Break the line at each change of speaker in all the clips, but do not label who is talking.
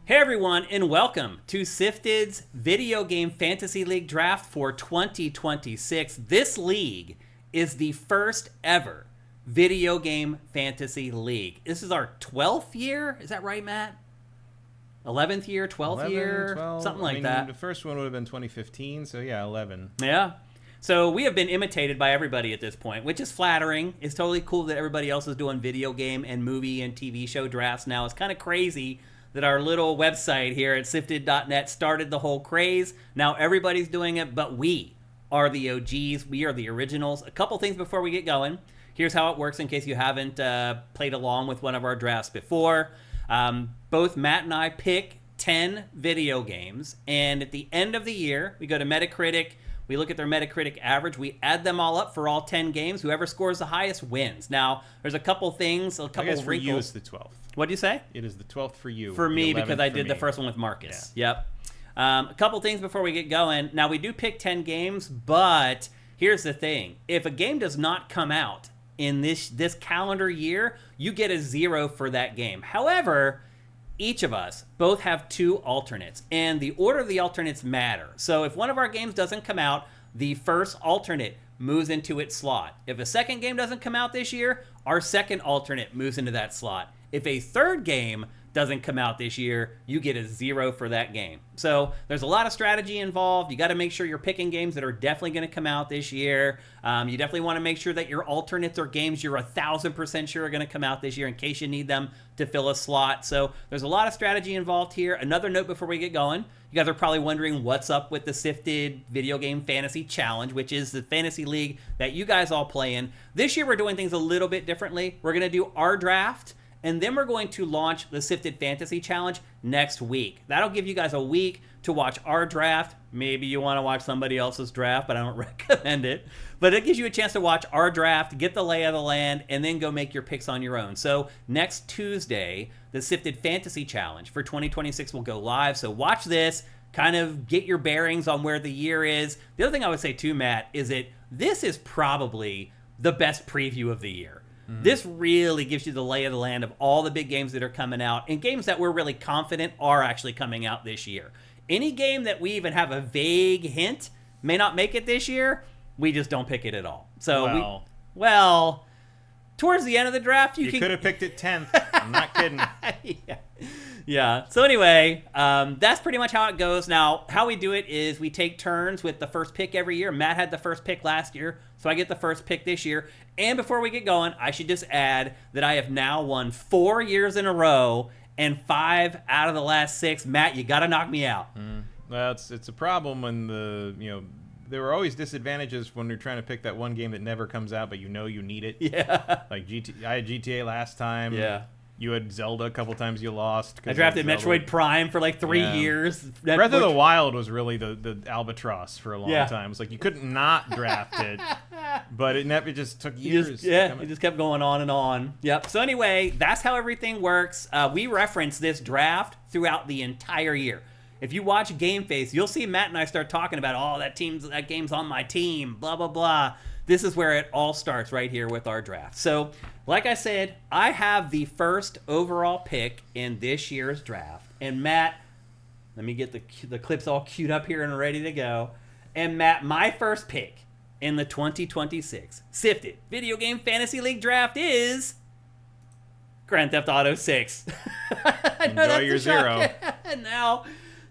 Hey everyone, and welcome to SIFTD's Video Game Fantasy League Draft for 2026. This league is the first ever Video Game Fantasy League. This is our 12th year, is that right, Matt? 11th year, 12th year,
12,
something like that.
The first one would have been 2015, so yeah, 11.
Yeah. So we have been imitated by everybody at this point, which is flattering. It's totally cool that everybody else is doing video game and movie and TV show drafts now. It's kind of crazy that our little website here at SIFTD.net started the whole craze. Now everybody's doing it, but we are the OGs. We are the originals. A couple things before we get going. Here's how it works in case you haven't played along with one of our drafts before. Both Matt and I pick 10 video games, and at the end of the year, we go to Metacritic. We look at their Metacritic average. We add them all up for all 10 games. Whoever scores the highest wins. Now, there's a couple things, a couple
I guess for
wrinkles.
you, it's the 12th.
What'd you say?
It is the 12th for you.
For me,
the
because I
11th
did
for
the first one with Marcus.
Yeah.
Yep. A couple things before we get going. Now, we do pick 10 games, but here's the thing. If a game does not come out in this calendar year, you get a 0 for that game. However, each of us both have 2 alternates, and the order of the alternates matter. So if one of our games doesn't come out, the first alternate moves into its slot. If a second game doesn't come out this year, our second alternate moves into that slot. If a third game doesn't come out this year, you get a 0 for that game. So there's a lot of strategy involved. You got to make sure you're picking games that are definitely going to come out this year. You definitely want to make sure that your alternates are games you're 1,000% sure are going to come out this year in case you need them to fill a slot. So there's a lot of strategy involved here. Another note before we get going. You guys are probably wondering what's up with the SIFTD Video Game Fantasy Challenge, which is the fantasy league that you guys all play in. This year we're doing things a little bit differently. We're going to do our draft, and then we're going to launch the SIFTD Fantasy Challenge next week. That'll give you guys a week to watch our draft. Maybe you want to watch somebody else's draft, but I don't recommend it. But it gives you a chance to watch our draft, get the lay of the land, and then go make your picks on your own. So next Tuesday, the SIFTD Fantasy Challenge for 2026 will go live. So watch this, kind of get your bearings on where the year is. The other thing I would say too, Matt, is that this is probably the best preview of the year. This really gives you the lay of the land of all the big games that are coming out, and games that we're really confident are actually coming out this year. Any game that we even have a vague hint may not make it this year, we just don't pick it at all. So well, towards the end of the draft, you
could have picked it 10th. I'm not kidding.
Yeah. So anyway, that's pretty much how it goes. Now, how we do it is we take turns with the first pick every year. Matt had the first pick last year, so I get the first pick this year. And before we get going, I should just add that I have now won 4 years in a row, and 5 out of the last 6. Matt, you got to knock me out.
Well, it's a problem when there were always disadvantages when you're trying to pick that one game that never comes out, but you need it.
Yeah.
Like I had GTA last time.
Yeah.
You had Zelda a couple times you lost.
I drafted Metroid Prime for like 3 years.
Breath of the Wild was really the albatross for a long time. It's like you couldn't not draft it, but it just took years.
It just kept going on and on. Yep. So anyway, that's how everything works. We reference this draft throughout the entire year. If you watch Game Face, you'll see Matt and I start talking about, that game's on my team, blah, blah, blah. This is where it all starts right here with our draft. So, like I said, I have the first overall pick in this year's draft. And Matt, let me get the clips all queued up here and ready to go. And Matt, my first pick in the 2026 SIFTD Video Game Fantasy League Draft is Grand Theft Auto 6.
Enjoy your 0.
Now,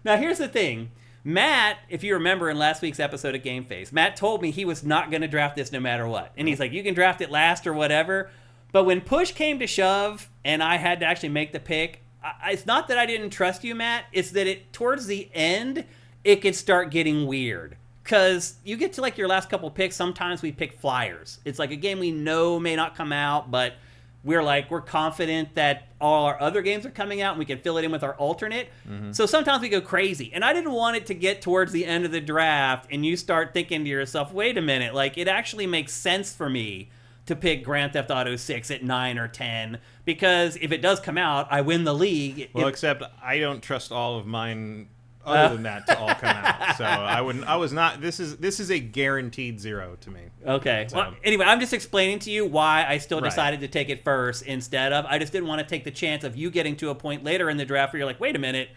here's the thing. Matt, if you remember in last week's episode of Game Face, Matt told me he was not going to draft this no matter what. And he's like, you can draft it last or whatever. But when push came to shove and I had to actually make the pick, it's not that I didn't trust you, Matt. It's that towards the end, it could start getting weird. Because you get to like your last couple picks, sometimes we pick flyers. It's like a game we know may not come out, but we're confident that all our other games are coming out and we can fill it in with our alternate. So sometimes we go crazy. And I didn't want it to get towards the end of the draft and you start thinking to yourself, wait a minute, like it actually makes sense for me to pick Grand Theft Auto 6 at 9 or 10 because if it does come out, I win the league.
Well, except I don't trust all of mine other than that to all come out. So I was not. This is a guaranteed 0 to me.
Okay. So. Well, anyway, I'm just explaining to you why I still decided to take it first instead of. I just didn't want to take the chance of you getting to a point later in the draft where you're like, wait a minute,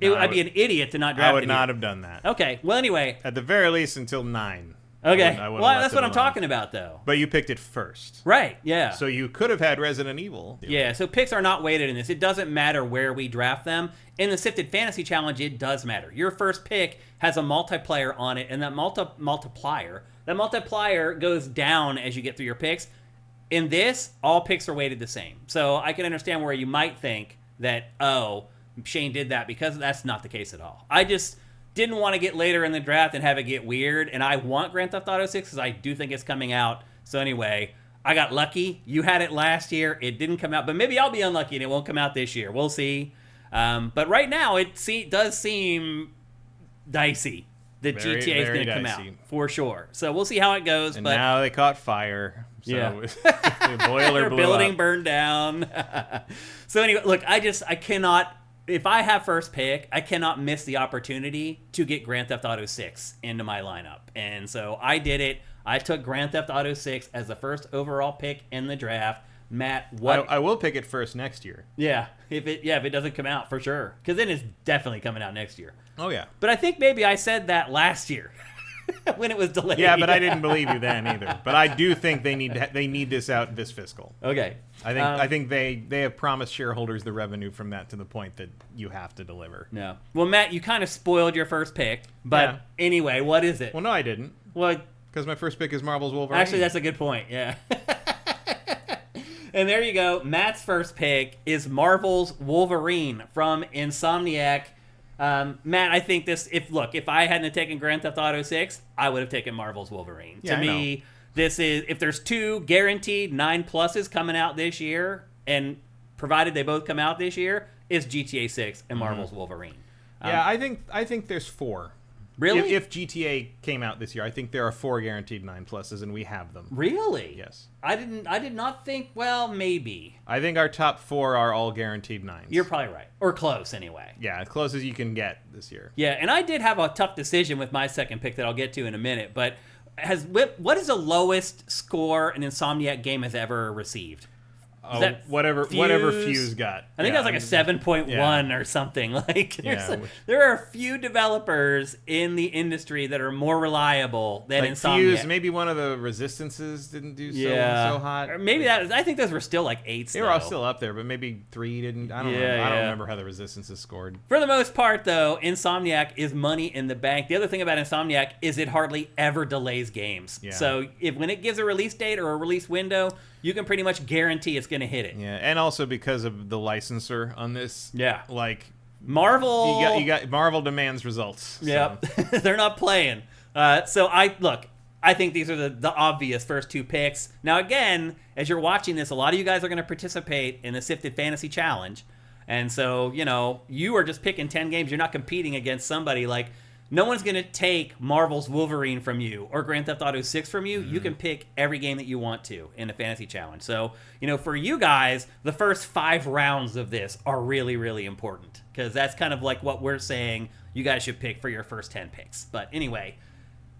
I'd be an idiot to not draft
I would
it
not
here.
have done that.
Okay. Well, anyway.
At the very least, until 9.
Okay.
I would've
Well,
left
that's
it
what I'm
alone.
talking about, though.
But you picked it first.
Right. Yeah.
So you could have had Resident Evil.
Yeah, so picks are not weighted in this. It doesn't matter where we draft them. In the Sifted Fantasy Challenge, it does matter. Your first pick has a multiplayer on it, and that multiplier goes down as you get through your picks. In this, all picks are weighted the same. So I can understand where you might think that, oh, Shane did that, because that's not the case at all. I just didn't want to get later in the draft and have it get weird, and I want Grand Theft Auto 6 because I do think it's coming out. So anyway, I got lucky. You had it last year. It didn't come out, but maybe I'll be unlucky and it won't come out this year. We'll see. But right now, it does seem dicey that GTA is going to come out for sure. So we'll see how it goes.
And
but
now they caught fire. So
yeah,
the boiler
their
blew
building
up.
burned down. So anyway, look, I cannot. If I have first pick, I cannot miss the opportunity to get Grand Theft Auto 6 into my lineup. And so I did it. I took Grand Theft Auto 6 as the first overall pick in the draft. Matt, what?
I will pick it first next year.
Yeah, if it doesn't come out, for sure. Because then it's definitely coming out next year.
Oh, yeah.
But I think maybe I said that last year when it was delayed.
Yeah, but I didn't believe you then either. But I do think they need this out this fiscal.
Okay.
I think they have promised shareholders the revenue from that to the point that you have to deliver.
No. Well, Matt, you kind of spoiled your first pick. But anyway, what is it?
Well, no, I didn't.
Well,
because my first pick is Marvel's Wolverine.
Actually, that's a good point. Yeah. And there you go. Matt's first pick is Marvel's Wolverine from Insomniac. Matt, I think if I hadn't taken Grand Theft Auto 6, I would have taken Marvel's Wolverine.
Yeah,
to me, this is, if there's 2 guaranteed 9+s coming out this year, and provided they both come out this year, it's GTA 6 and Marvel's Wolverine.
Yeah, I think there's 4.
Really?
If GTA came out this year, I think there are 4 guaranteed 9+s, and we have them.
Really?
Yes.
I did not think, well, maybe.
I think our top 4 are all guaranteed 9s.
You're probably right. Or close, anyway.
Yeah, as close as you can get this year.
Yeah, and I did have a tough decision with my second pick that I'll get to in a minute, but what is the lowest score an Insomniac game has ever received?
Whatever Fuse got.
I think that was like a 7.1 or something. Like there are a few developers in the industry that are more reliable than Insomniac.
Fuse, maybe one of the Resistances didn't do so hot.
Or maybe I think those were still like 8s.
They were all still up there, but maybe 3 didn't. I don't know. I don't remember how the Resistances scored.
For the most part, though, Insomniac is money in the bank. The other thing about Insomniac is it hardly ever delays games. Yeah. So when it gives a release date or a release window, you can pretty much guarantee it's going to hit it.
Yeah, and also because of the licensor on this.
Yeah.
Like
Marvel.
You got Marvel demands results.
Yep. So. They're not playing. So I think these are the obvious first 2 picks. Now, again, as you're watching this, a lot of you guys are going to participate in the Sifted Fantasy Challenge. And so, you are just picking 10 games. You're not competing against somebody like... No one's going to take Marvel's Wolverine from you or Grand Theft Auto 6 from you. Mm-hmm. You can pick every game that you want to in the Fantasy Challenge. So, for you guys, the first 5 rounds of this are really, really important because that's kind of like what we're saying you guys should pick for your first 10 picks. But anyway,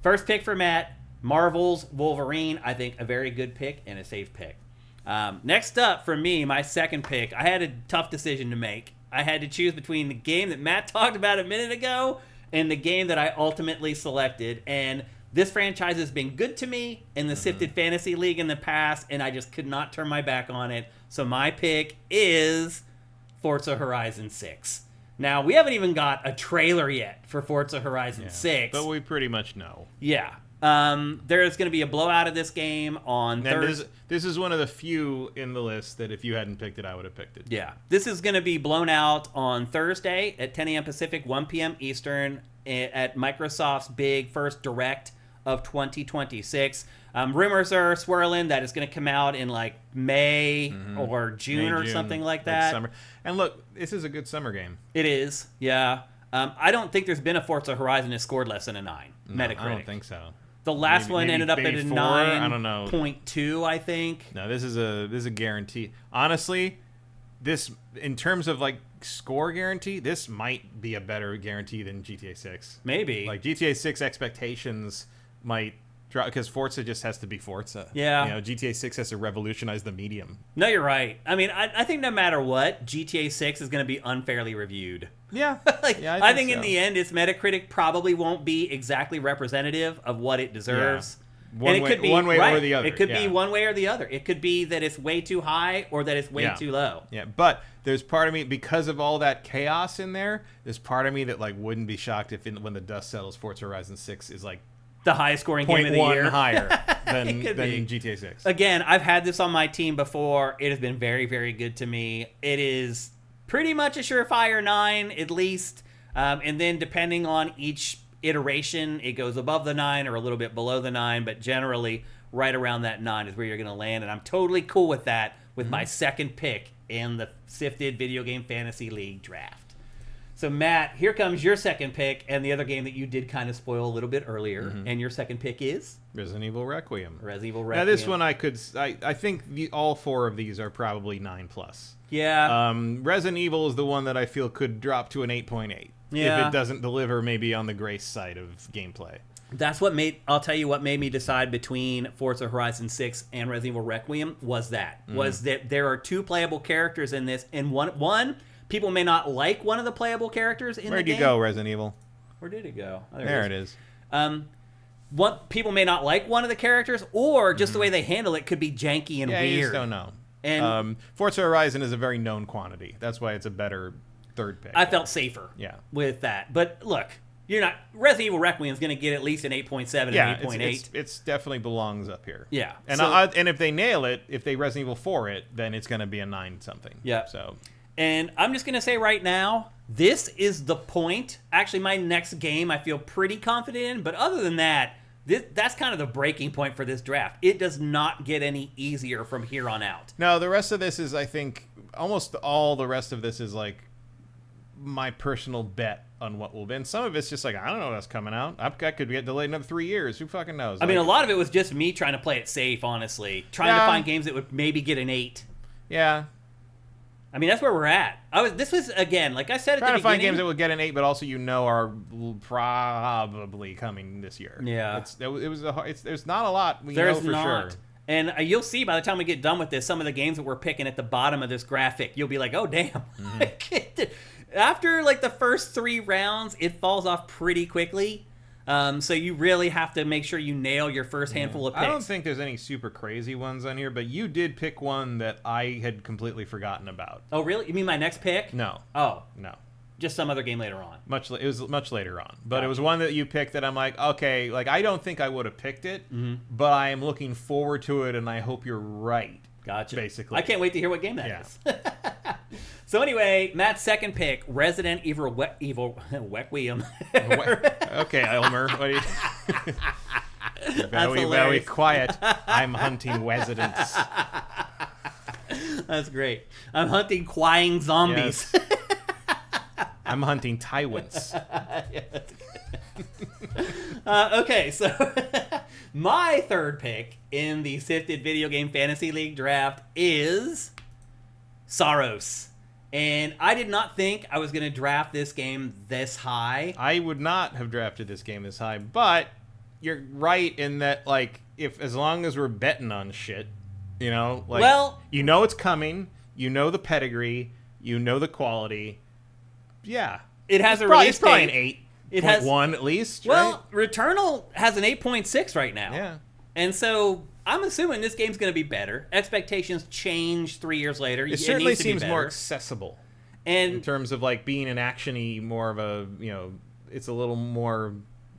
first pick for Matt, Marvel's Wolverine. I think a very good pick and a safe pick. Next up for me, my second pick, I had a tough decision to make. I had to choose between the game that Matt talked about a minute ago and the game that I ultimately selected. And this franchise has been good to me in the Sifted Fantasy League in the past, and I just could not turn my back on it. So my pick is Forza Horizon 6. Now, we haven't even got a trailer yet for Forza Horizon 6.
But we pretty much know.
Yeah. There's going to be a blowout of this game on Thursday.
This is one of the few in the list that if you hadn't picked it, I would have picked it.
Yeah. This is going to be blown out on Thursday at 10 a.m. Pacific, 1 p.m. Eastern at Microsoft's big first Direct of 2026. Rumors are swirling that it's going to come out in like May or June or something like that.
Summer. And look, this is a good summer game.
It is, yeah. I don't think there's been a Forza Horizon that scored less than a 9.
No,
Metacritic.
I don't think so.
The last one ended up at a
4, I don't know.
9.2, I think.
No, this is a guarantee. Honestly, this in terms of like score guarantee, this might be a better guarantee than GTA 6.
Maybe.
Like GTA 6 expectations might because Forza just has to be Forza.
Yeah.
You know, GTA 6 has to revolutionize the medium.
No, you're right. I mean, I think no matter what, GTA 6 is going to be unfairly reviewed.
Yeah.
I think in the end, its Metacritic probably won't be exactly representative of what it deserves.
Yeah. It could be one way or the other.
It could be one way or the other. It could be that it's way too high or that it's way too low.
Yeah, but there's part of me, because of all that chaos in there, there's part of me that like wouldn't be shocked if when the dust settles, Forza Horizon 6 is like
the highest scoring game of the year.
higher than GTA 6.
Again, I've had this on my team before. It has been very, very good to me. It is pretty much a surefire 9, at least. And then depending on each iteration, it goes above the 9 or a little bit below the 9, but generally right around that 9 is where you're going to land. And I'm totally cool with that with my second pick in the SIFTD Video Game Fantasy League draft. So, Matt, here comes your second pick and the other game that you did kind of spoil a little bit earlier. And your second pick is?
Resident Evil Requiem.
Now,
this one I think all 4 of these are probably 9+.
Yeah.
Resident Evil is the one that I feel could drop to an 8.8.
Yeah.
If it doesn't deliver maybe on the grace side of gameplay.
That's what I'll tell you what made me decide between Forza Horizon 6 and Resident Evil Requiem was that there are 2 playable characters in this, and one people may not like one of the playable characters in the game.
Where'd you go, Resident Evil?
Where did it go? Oh,
there it is.
People may not like one of the characters, or just the way they handle it could be janky and weird.
You just don't know.
And
Forza Horizon is a very known quantity. That's why it's a better third pick.
I felt safer with that. But look, you're not. Resident Evil Requiem is going to get at least an 8.7 and 8.8.
It's definitely belongs up here.
Yeah.
And and if they nail it, if they Resident Evil 4 it, then it's going to be a 9 something.
Yeah.
So.
And I'm just going to say right now, this is the point. Actually, my next game I feel pretty confident in. But other than that, that's kind of the breaking point for this draft. It does not get any easier from here on out.
No, the rest of this is, I think, almost all the rest of this is like my personal bet on what will be. And some of it's just like, I don't know what's coming out. I could get delayed another 3 years. Who fucking knows?
I mean, a lot of it was just me trying to play it safe, honestly. Trying to find games that would maybe get an 8.
Yeah.
I mean, that's where we're at. This was, again, like I said at the beginning.
Trying to find games that will get an 8, but also are probably coming this year.
Yeah.
There's not a lot we
There's
know for
not.
sure.
And you'll see by the time we get done with this, some of the games that we're picking at the bottom of this graphic, you'll be like, oh, damn. After, like, the first 3 rounds, it falls off pretty quickly. So you really have to make sure you nail your first handful of picks.
I don't think there's any super crazy ones on here, but you did pick one that I had completely forgotten about.
Oh, really? You mean my next pick?
No.
Oh.
No.
Just some other game later on.
It was much later on. But it was one that you picked that I'm like, okay, like I don't think I would have picked it, but I am looking forward to it, and I hope you're right.
Gotcha.
Basically.
I can't wait to hear what game that is. So anyway, Matt's second pick, Resident Evil Requiem.
Okay, Elmer. What are you... Better be quiet. I'm hunting residents.
That's great. I'm hunting quieing zombies.
Yes. I'm hunting Tywins.
Okay, so my third pick in the SIFTD Video Game Fantasy League draft is Saros. And I did not think I was going to draft this game this high.
I would not have drafted this game this high, but you're right in that, like, as long as we're betting on shit, you know, like, you know it's coming, you know the pedigree, you know the quality. Yeah.
It has a release
It's probably an
date.
8.1 at least,
Well, Returnal has an 8.6 right now.
Yeah.
And so I'm assuming this game's going to be better. Expectations change 3 years later.
It certainly seems more accessible.
And
in terms of like being an action-y, more of a, it's a little more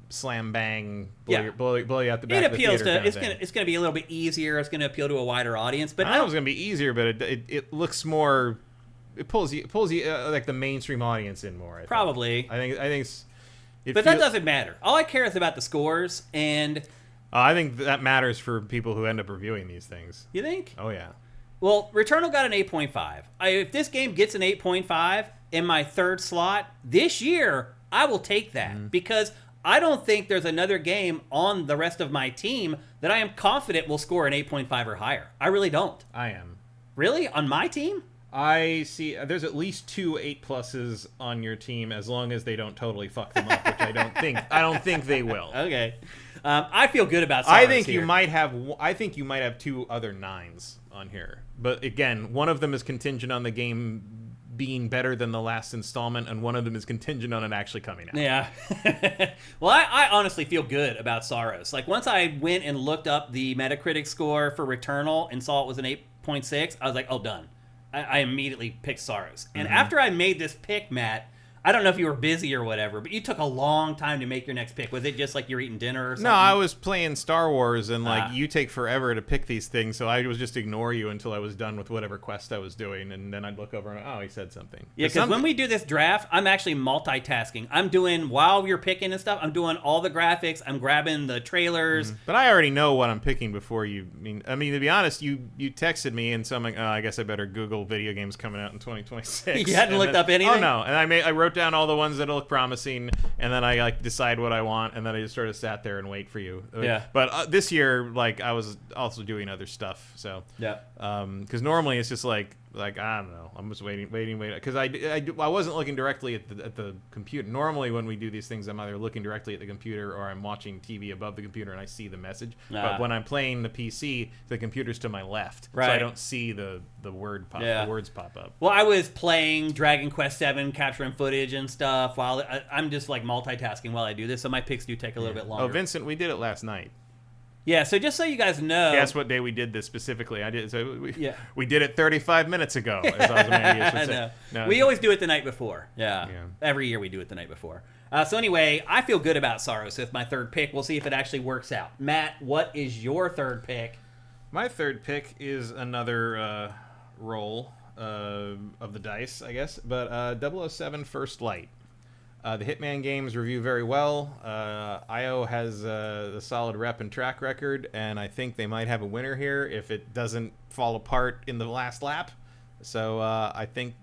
slam bang, blow you out the back.
It appeals
of the
to it's going to be a little bit easier. It's going to appeal to a wider audience. But
I know it's going to be easier, but it looks more. It pulls you like the mainstream audience in more.
Probably.
I think.
But that doesn't matter. All I care is about the scores, and
I think that matters for people who end up reviewing these things.
You think?
Oh yeah.
Well, Returnal got an 8.5. If this game gets an 8.5 in my third slot this year, I will take that because I don't think there's another game on the rest of my team that I am confident will score an 8.5 or higher. I really don't.
I am.
Really? On my team?
I see. There's at least 2 8+ on your team, as long as they don't totally fuck them up, which I don't think. I don't think they will.
Okay. I feel good about Saros
I think
here.
you might have 2 other 9s on here. But again, one of them is contingent on the game being better than the last installment, and one of them is contingent on it actually coming out.
Yeah. Well, I honestly feel good about Saros. Like, once I went and looked up the Metacritic score for Returnal and saw it was an 8.6, I was like, oh, done. I immediately picked Saros. And after I made this pick, Matt, I don't know if you were busy or whatever, but you took a long time to make your next pick. Was it just like you're eating dinner or something?
No, I was playing Star Wars, and you take forever to pick these things, so I would just ignore you until I was done with whatever quest I was doing, and then I'd look over and, oh, he said something.
Yeah, because when we do this draft, I'm actually multitasking. I'm doing, while you're picking and stuff, I'm doing all the graphics, I'm grabbing the trailers.
But I already know what I'm picking before you. I mean, to be honest, you texted me, and so I'm like, oh, I guess I better Google video games coming out in 2026.
You hadn't looked up anything?
Oh, no, and I wrote down all the ones that look promising, and then I decide what I want, and then I just sort of sat there and wait for you.
Yeah.
But this year, I was also doing other stuff. So
yeah.
Because normally it's just like I don't know. I'm just waiting. Because I wasn't looking directly at the computer. Normally when we do these things, I'm either looking directly at the computer or I'm watching TV above the computer and I see the message. But when I'm playing the PC, the computer's to my left,
right.
So I don't see the word pop.
Yeah.
The words pop up.
Well, I was playing Dragon Quest VII, capturing footage and stuff. While I'm just multitasking while I do this, so my picks do take a little bit longer.
Oh, Vincent, we did it last night.
Yeah, so just so you guys know...
Guess what day we did this specifically? I did. So we did it 35 minutes ago, as Ozymandias would say. No,
we always do it the night before. Yeah. Every year we do it the night before. So anyway, I feel good about Saros with my third pick. We'll see if it actually works out. Matt, what is your third pick?
My third pick is another roll of the dice, I guess, but 007 First Light. The Hitman games review very well. IO has a solid rep and track record, and I think they might have a winner here if it doesn't fall apart in the last lap. So I think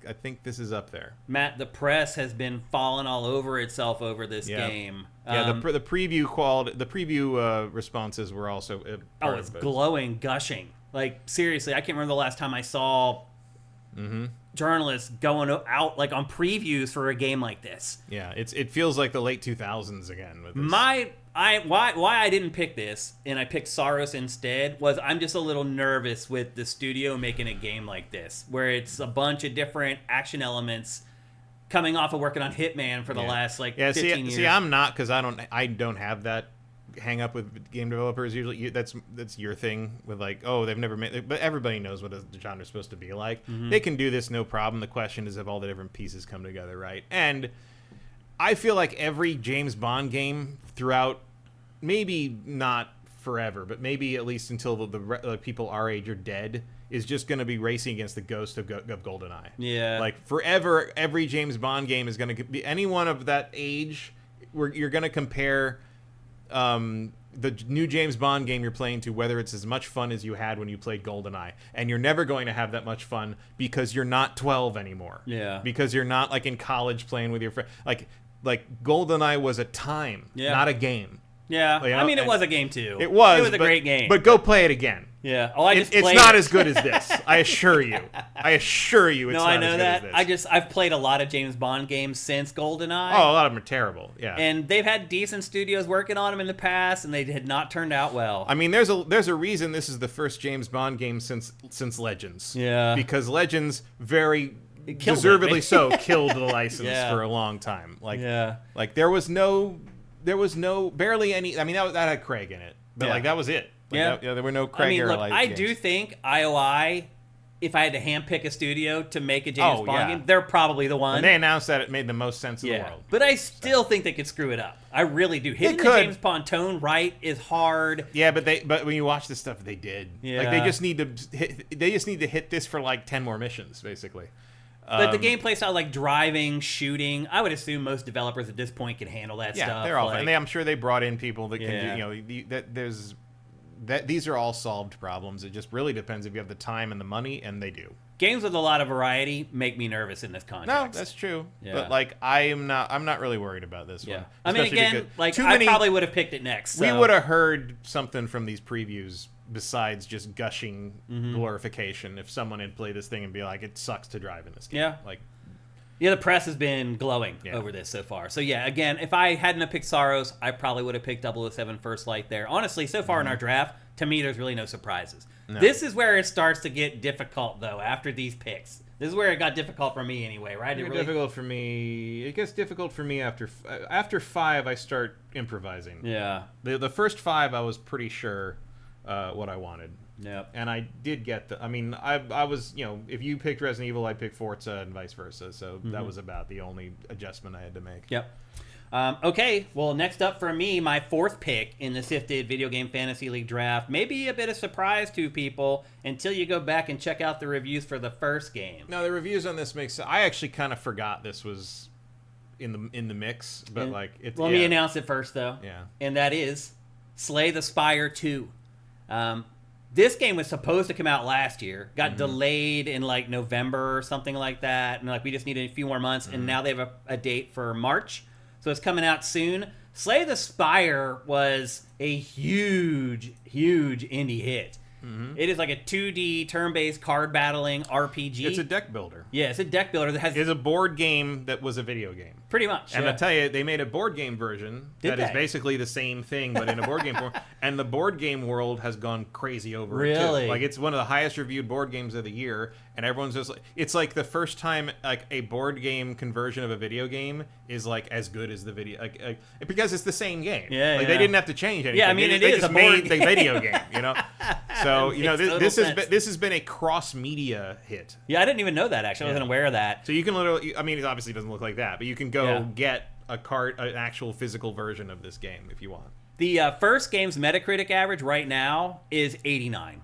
this is up there.
Matt, the press has been falling all over itself over this game.
Yeah, the preview quality, the preview responses were also
it's glowing, gushing. Like, seriously, I can't remember the last time I saw journalists going out on previews for a game like this.
Yeah, it feels like the late 2000s again. With this.
Why I didn't pick this and I picked Saros instead was I'm just a little nervous with the studio making a game like this, where it's a bunch of different action elements coming off of working on Hitman for the last 15 years.
See, I'm not, because I don't have that hang up with game developers. Usually that's your thing with they've never made, but everybody knows what the genre is supposed to be like. They can do this no problem. The question is if all the different pieces come together right. And I feel like every James Bond game throughout, maybe not forever, but maybe at least until the people our age are dead, is just going to be racing against the ghost of GoldenEye.
Yeah,
forever, every James Bond game is going to be anyone of that age. You're going to compare the new James Bond game you're playing to whether it's as much fun as you had when you played GoldenEye, and you're never going to have that much fun because you're not 12 anymore.
Yeah,
because you're not in college playing with your friend. Like GoldenEye was a time, not a game.
Yeah, I mean, it was a game too.
It was
a great game.
But go play it again.
Yeah.
It's not as good as this. I assure you. It's
no,
not
I know
as good
that.
as this.
I've played a lot of James Bond games since GoldenEye.
Oh, a lot of them are terrible. Yeah.
And they've had decent studios working on them in the past, and they had not turned out well.
I mean, there's a reason this is the first James Bond game since Legends.
Yeah.
Because Legends very deservedly killed the license for a long time. There was barely any. I mean, that had Craig in it, but that was it. There were no Craig.
I do think IOI, if I had to handpick a studio to make a James Bond game, they're probably the one.
When they announced that, it made the most sense in the world.
But I still think they could screw it up. I really do. Hitting the James Bond tone right is hard.
Yeah, but when you watch this stuff, they did.
Yeah.
They just need to hit this for 10 more missions, basically.
But the gameplay style, driving, shooting, I would assume most developers at this point can handle that stuff.
Yeah, they're all fine. I'm sure they brought in people that can do, these are all solved problems. It just really depends if you have the time and the money, and they do.
Games with a lot of variety make me nervous in this context.
No, that's true. Yeah. But I'm not really worried about this one.
I mean, again, I probably would have picked it next.
We would have heard something from these previews besides just gushing glorification if someone had played this thing and be like, it sucks to drive in this game.
Yeah. Yeah, the press has been glowing over this so far. So yeah, again, if I hadn't have picked Saros, I probably would have picked 007 First Light there. Honestly, so far in our draft, to me, there's really no surprises. No. This is where it starts to get difficult, though, after these picks. This is where it got difficult for me anyway, right?
Difficult for me. It gets difficult for me after 5, I start improvising.
Yeah.
The first 5, I was pretty sure what I wanted.
Yep.
And I did get I was, if you picked Resident Evil, I picked Forza and vice versa. So that was about the only adjustment I had to make.
Yep. Okay, well, next up for me, my 4th pick in the SIFTD Video Game Fantasy League draft. Maybe a bit of surprise to people until you go back and check out the reviews for the first game.
No, the reviews on this makes sense. I actually kind of forgot this was in the mix, but
let me announce it first, though.
Yeah.
And that is Slay the Spire 2. This game was supposed to come out last year, got delayed in November or something like that, and we just needed a few more months, and now they have a date for March. So it's coming out soon. Slay the Spire was a huge, huge indie hit. It is like a 2D turn-based card battling RPG.
It's a deck builder.
Yeah, it's a deck builder that has...
It's a board game that was a video game.
Pretty much.
And I'll tell you, they made a board game version is basically the same thing, but in a board game form. And the board game world has gone crazy over it, too. It's one of the highest reviewed board games of the year, and everyone's just it's like the first time a board game conversion of a video game is as good as the video, because it's the same game.
Yeah,
they didn't have to change anything.
Yeah, I mean,
they
just
a
made
the video game, So this has been a cross media hit.
Yeah, I didn't even know that. Actually, I wasn't aware of that.
So you can literally, I mean, it obviously doesn't look like that, but you can go get an actual physical version of this game if you want.
The first game's Metacritic average right now is 89.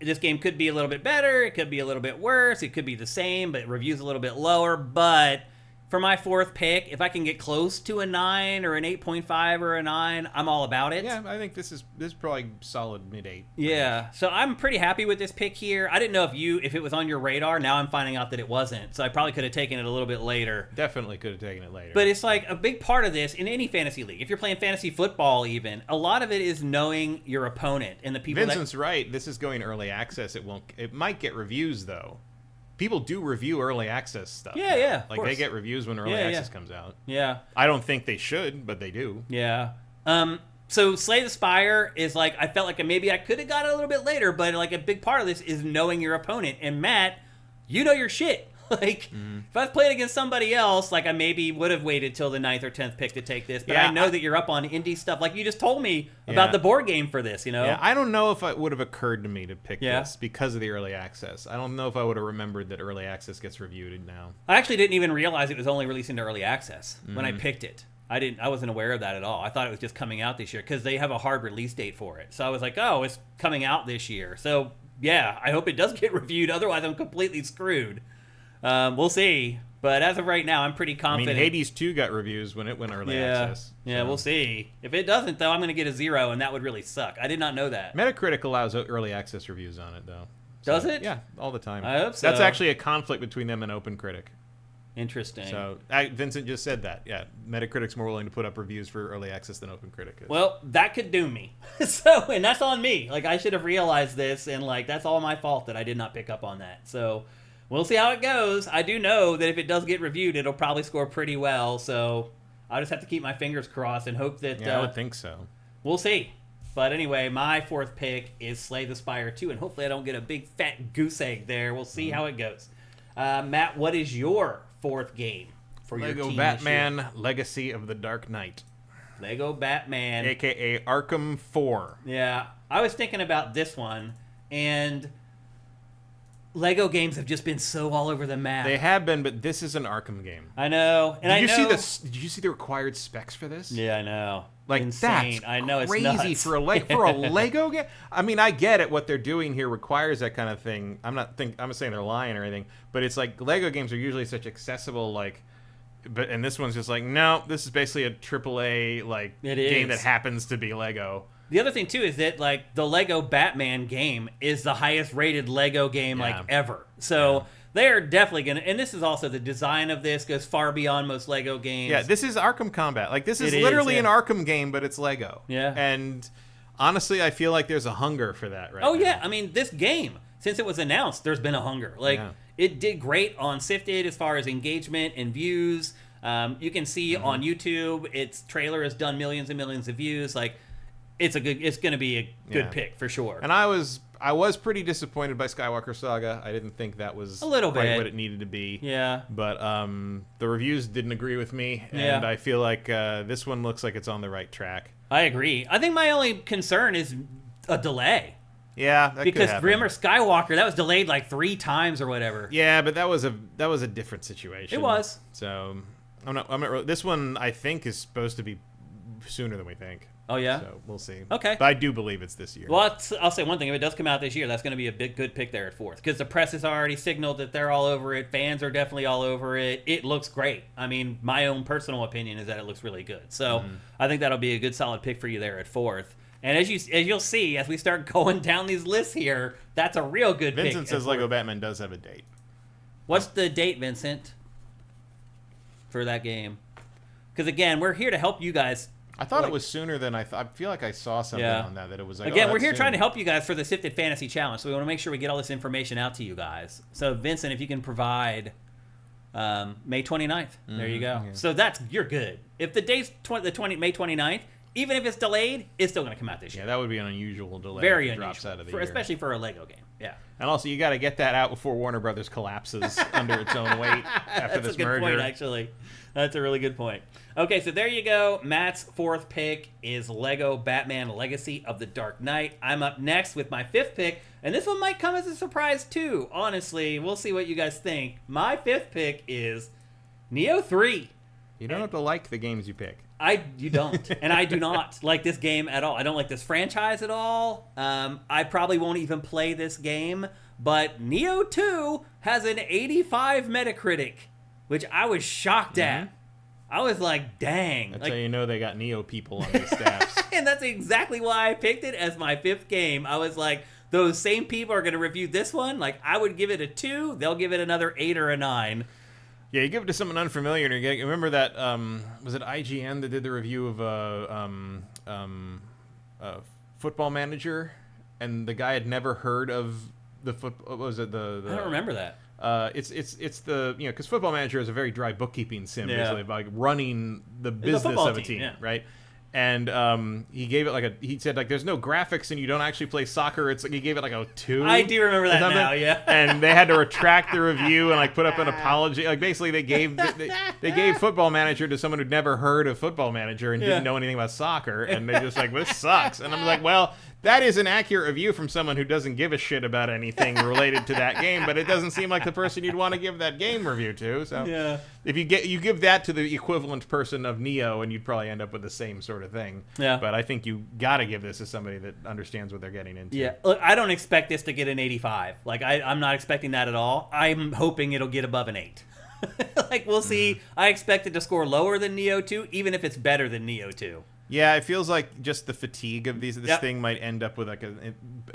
This game could be a little bit better. It could be a little bit worse. It could be the same, but reviews a little bit lower. But for my 4th pick, if I can get close to a 9 or an 8.5 or a 9, I'm all about it.
Yeah, I think this is probably solid mid-8.
Yeah, so I'm pretty happy with this pick here. I didn't know if it was on your radar. Now I'm finding out that it wasn't. So I probably could have taken it a little bit later.
Definitely could have taken it later.
But it's a big part of this in any fantasy league. If you're playing fantasy football even, a lot of it is knowing your opponent and the people
Vincent's right. This is going early access. It might get reviews, though. People do review early access stuff.
Yeah.
They get reviews when early access comes out.
Yeah.
I don't think they should, but they do.
Yeah. So Slay the Spire is I felt like maybe I could have got it a little bit later, but a big part of this is knowing your opponent. And Matt, you know your shit. If I was playing against somebody else, I maybe would have waited till the 9th or 10th pick to take this. But I know that you're up on indie stuff. You just told me about the board game for this,
Yeah, I don't know if it would have occurred to me to pick this because of the early access. I don't know if I would have remembered that early access gets reviewed now.
I actually didn't even realize it was only released into early access when I picked it. I wasn't aware of that at all. I thought it was just coming out this year because they have a hard release date for it. So I was like, oh, it's coming out this year. So yeah, I hope it does get reviewed. Otherwise, I'm completely screwed. We'll see. But as of right now, I'm pretty confident.
I mean, Hades 2 got reviews when it went early access.
Yeah, we'll see. If it doesn't, though, I'm going to get a 0, and that would really suck. I did not know that.
Metacritic allows early access reviews on it, though.
Does it?
Yeah, all the time.
I hope so.
That's actually a conflict between them and OpenCritic.
Interesting.
So Vincent just said that. Yeah, Metacritic's more willing to put up reviews for early access than OpenCritic is.
Well, that could do me. And that's on me. I should have realized this, and that's all my fault that I did not pick up on that. So we'll see how it goes. I do know that if it does get reviewed, it'll probably score pretty well. So I'll just have to keep my fingers crossed and hope that.
Yeah, I would think so.
We'll see. But anyway, my 4th pick is Slay the Spire 2, and hopefully I don't get a big fat goose egg there. We'll see how it goes. Matt, what is your 4th game for your team
Lego Batman Legacy of the Dark Knight.
Lego Batman.
A.K.A. Arkham 4.
Yeah. I was thinking about this one, and Lego games have just been so all over the map.
They have been, but this is an Arkham game.
I know. And
Did you see the required specs for this?
Yeah, I know.
Insane.
I know, it's
crazy
nuts.
for a Lego game. I mean, I get it. What they're doing here requires that kind of thing. I'm not saying they're lying or anything, but it's Lego games are usually such accessible and this one's just no, this is basically a AAA game that happens to be Lego.
The other thing too is that the Lego Batman game is the highest rated Lego game ever. So they're definitely gonna, and this is also the design of this goes far beyond most Lego games.
Yeah, this is Arkham Combat. This is literally an Arkham game, but it's Lego.
Yeah.
And honestly, I feel like there's a hunger for that right now.
Oh yeah, I mean this game, since it was announced, there's been a hunger. it did great on SIFTD as far as engagement and views. You can see on YouTube, its trailer has done millions and millions of views. Like, it's going to be a good pick for sure.
And I was pretty disappointed by Skywalker Saga. I didn't think that was
a little
quite
bit
what it needed to be.
Yeah.
But the reviews didn't agree with me, and I feel like this one looks like it's on the right track.
I agree. I think my only concern is a delay.
Yeah, that
because
could happen.
remember Skywalker, that was delayed like 3 times or whatever.
Yeah, but that was a different situation.
It was.
So I'm not. This one I think is supposed to be sooner than we think.
Oh yeah.
So we'll see.
Okay.
But I do believe it's this year.
Well, I'll say one thing: if it does come out this year, that's going to be a good pick there at 4th, because the press has already signaled that they're all over it. Fans are definitely all over it. It looks great. I mean, my own personal opinion is that it looks really good. So I think that'll be a good solid pick for you there at 4th. And as you'll see, as we start going down these lists here, that's a real good pick.
Vincent says Lego Batman does have a date.
What's the date, Vincent, for that game? Because again, we're here to help you guys.
I thought it was sooner than I thought. I feel like I saw something on that it was like,
again, we're here trying to help you guys for the SIFTD Fantasy Challenge, so we want to make sure we get all this information out to you guys. So Vincent, if you can provide May 29th, there you go. Yeah. So you're good. If the date's May 29th, even if it's delayed, it's still going to come out this year.
Yeah, that would be an unusual delay.
Very
if it
unusual,
drops out of the year.
especially for a Lego game. Yeah.
And also, you got to get that out before Warner Brothers collapses under its own weight after this merger. That's a good
point, actually. That's a really good point. Okay, so there you go. Matt's 4th pick is Lego Batman Legacy of the Dark Knight. I'm up next with my 5th pick, and this one might come as a surprise too. Honestly, we'll see what you guys think. My 5th pick is Neo 3.
You don't have to like the games you pick.
You don't, and I do not like this game at all. I don't like this franchise at all. I probably won't even play this game, but Neo 2 has an 85 Metacritic, which I was shocked at. I was like, dang.
That's how you know they got Neo people on these staffs.
And that's exactly why I picked it as my 5th game. I was like, those same people are going to review this one. Like, I would give it a 2. They'll give it another 8 or a 9.
Yeah, you give it to someone unfamiliar, and you remember that, was it IGN that did the review of Football Manager, and the guy had never heard of the football, what was it, the
I don't remember that.
It's the, because Football Manager is a very dry bookkeeping sim, basically, like running the business of a team, right? And he gave it he said there's no graphics and you don't actually play soccer. It's like he gave it a 2.
I do remember that now, yeah.
And they had to retract the review and put up an apology. Basically they gave Football Manager to someone who'd never heard of Football Manager and didn't know anything about soccer, and they just this sucks. And I'm like, well, that is an accurate review from someone who doesn't give a shit about anything related to that game, but it doesn't seem like the person you'd want to give that game review to. So if you give that to the equivalent person of Neo, and you'd probably end up with the same sort of thing. Yeah. But I think you got to give this to somebody that understands what they're getting into.
Yeah. Look, I don't expect this to get an 85. I'm not expecting that at all. I'm hoping it'll get above an 8. We'll see. I expect it to score lower than Neo 2, even if it's better than Neo 2.
Yeah, it feels like just the fatigue of this thing might end up with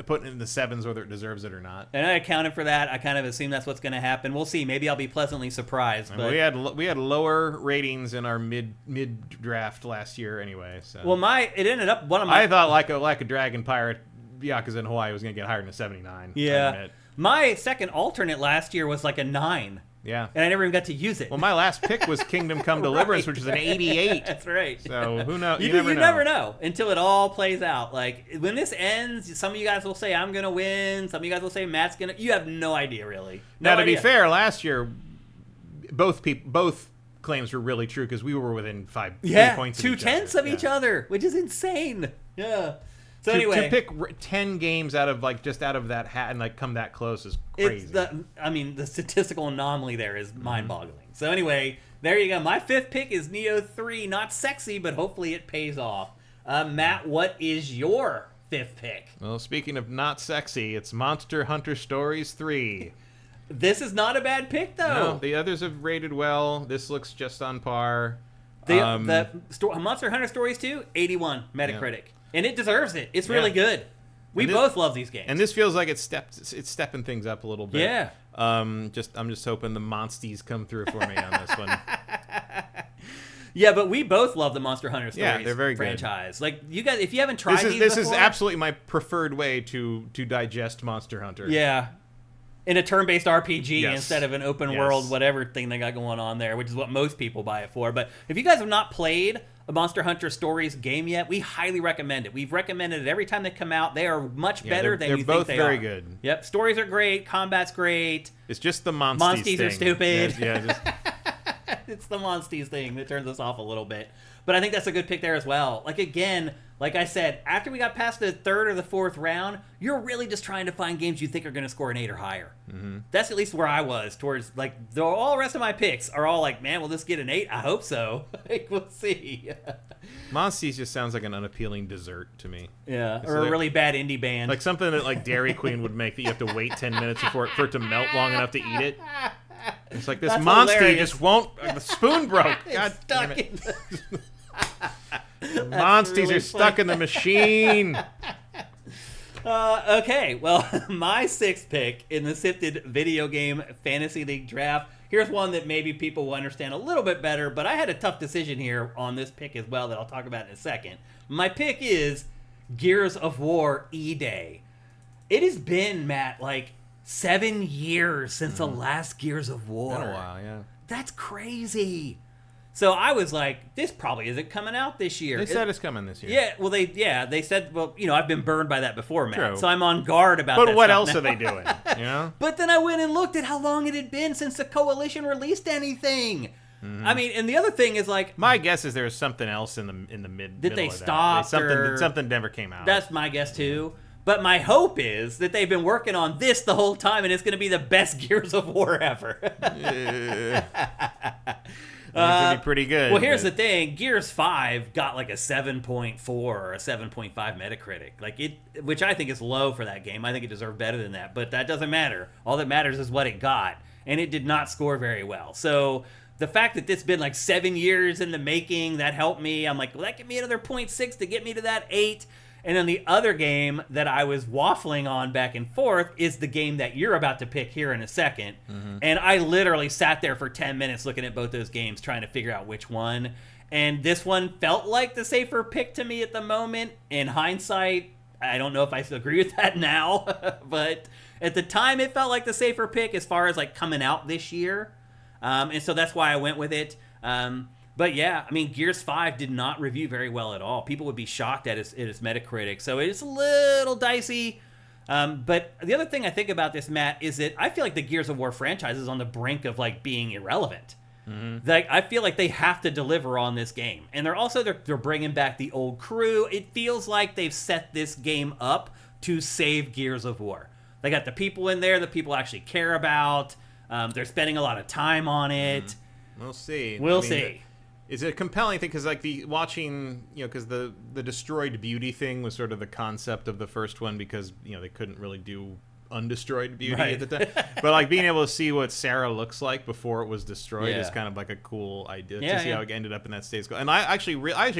putting it in the 7s whether it deserves it or not.
And I accounted for that. I kind of assume that's what's going to happen. We'll see. Maybe I'll be pleasantly surprised. But
we had lower ratings in our mid draft last year anyway. So
it ended up I
thought like a Dragon Pirate Yakuza in Hawaii was going to get higher than a 79.
Yeah, my second alternate last year was a 9.
Yeah.
And I never even got to use it.
Well, my last pick was Kingdom Come Deliverance, which is an 88.
That's right.
So who knows?
You never know until it all plays out. When this ends, some of you guys will say I'm going to win. Some of you guys will say Matt's going to. You have no idea, really.
Now, to be fair, last year, both claims were really true because we were within 5 points of each other.
2/10 of each other, which is insane. Yeah. So
anyway, to pick 10 games out of just out of that hat and come that close is crazy.
The statistical anomaly there is mind-boggling. So anyway, there you go. My 5th pick is Neo 3. Not sexy, but hopefully it pays off. Matt, what is your 5th pick?
Well, speaking of not sexy, it's Monster Hunter Stories 3.
This is not a bad pick, though.
No, the others have rated well. This looks just on par.
The Monster Hunter Stories 2, 81 Metacritic. Yeah. And it deserves it. It's really good. We both love these games.
And this feels like it's stepping things up a little bit.
Yeah.
I'm just hoping the monsties come through for me on this one.
Yeah, but we both love the Monster Hunter Stories
they're very
franchise. Good. You guys, if you haven't tried
this is absolutely my preferred way to digest Monster Hunter.
Yeah. in a turn-based RPG
Yes.
instead of an open world whatever thing they got going on there, which is what most people buy it for. But if you guys have not played a Monster Hunter Stories game yet, we highly recommend it. We've recommended it every time they come out. They are much better than you think they are.
They're both very good.
Yep, stories are great, combat's great.
It's just the
Monsties are stupid.
Yeah,
It's the Monsties thing that turns us off a little bit. But I think that's a good pick there as well. Like, again, like I said, after we got past the third or the fourth round, you're really just trying to find games you think are going to score an 8 or higher. Mm-hmm. That's at least where I was towards, like, all the rest of my picks are all like, man, will this get an 8? I hope so. Like, we'll see.
Monsties just sounds like an unappealing dessert to me.
Yeah, or a really bad indie band.
Like something that, like, Dairy Queen would make that you have to wait 10 minutes for it to melt long enough to eat it. It's like, this Monstie just won't... the spoon broke. God damn it. Monsties really are stuck in the machine.
Okay, well, my 6th pick in the SIFTD Video Game Fantasy League Draft. Here's one that maybe people will understand a little bit better, but I had a tough decision here on this pick as well that I'll talk about in a second. My pick is Gears of War E-Day. It has been, Matt, like 7 years since the last Gears of War.
Been a while, yeah.
That's crazy. So I was like, this probably isn't coming out this year.
They said it's coming this year.
Yeah, well, they said, well, you know, I've been burned by that before, Matt.
True.
So I'm on guard about that.
But what else
now.
are they doing? You know?
But then I went and looked at how long it had been since the Coalition released anything. Mm-hmm. I mean, and the other thing is, like,
my guess is there was something else in the mid.
Did they stop?
Something never came out.
That's my guess too. But my hope is that they've been working on this the whole time, and it's going to be the best Gears of War ever.
It's going to be pretty good.
Well, here's the thing. Gears 5 got like a 7.4 or a 7.5 Metacritic. Like which I think is low for that game. I think it deserved better than that. But that doesn't matter. All that matters is what it got. And it did not score very well. So the fact that it's been like 7 years in the making, that helped me. I'm like, well, that give me another 0.6 to get me to that 8. And then the other game that I was waffling on back and forth is the game that you're about to pick here in a second. Mm-hmm. And I literally sat there for 10 minutes looking at both those games trying to figure out which one. And this one felt like the safer pick to me at the moment. In hindsight, I don't know if I agree with that now. But at the time, it felt like the safer pick as far as like coming out this year. And so that's why I went with it. But yeah, I mean, Gears 5 did not review very well at all. People would be shocked at its Metacritic. So it's a little dicey. But the other thing I think about this, Matt, is that I feel like the Gears of War franchise is on the brink of like being irrelevant. Mm-hmm. Like, I feel like they have to deliver on this game. And they're bringing back the old crew. It feels like they've set this game up to save Gears of War. They got the people in there that people actually care about. They're spending a lot of time on it.
Mm-hmm. We'll see.
We'll see.
Is it a compelling thing? Because like because the destroyed beauty thing was sort of the concept of the first one, because they couldn't really do undestroyed beauty at the time. But like being able to see what Sarah looks like before it was destroyed is kind of like a cool idea to see how it ended up in that state. And I actually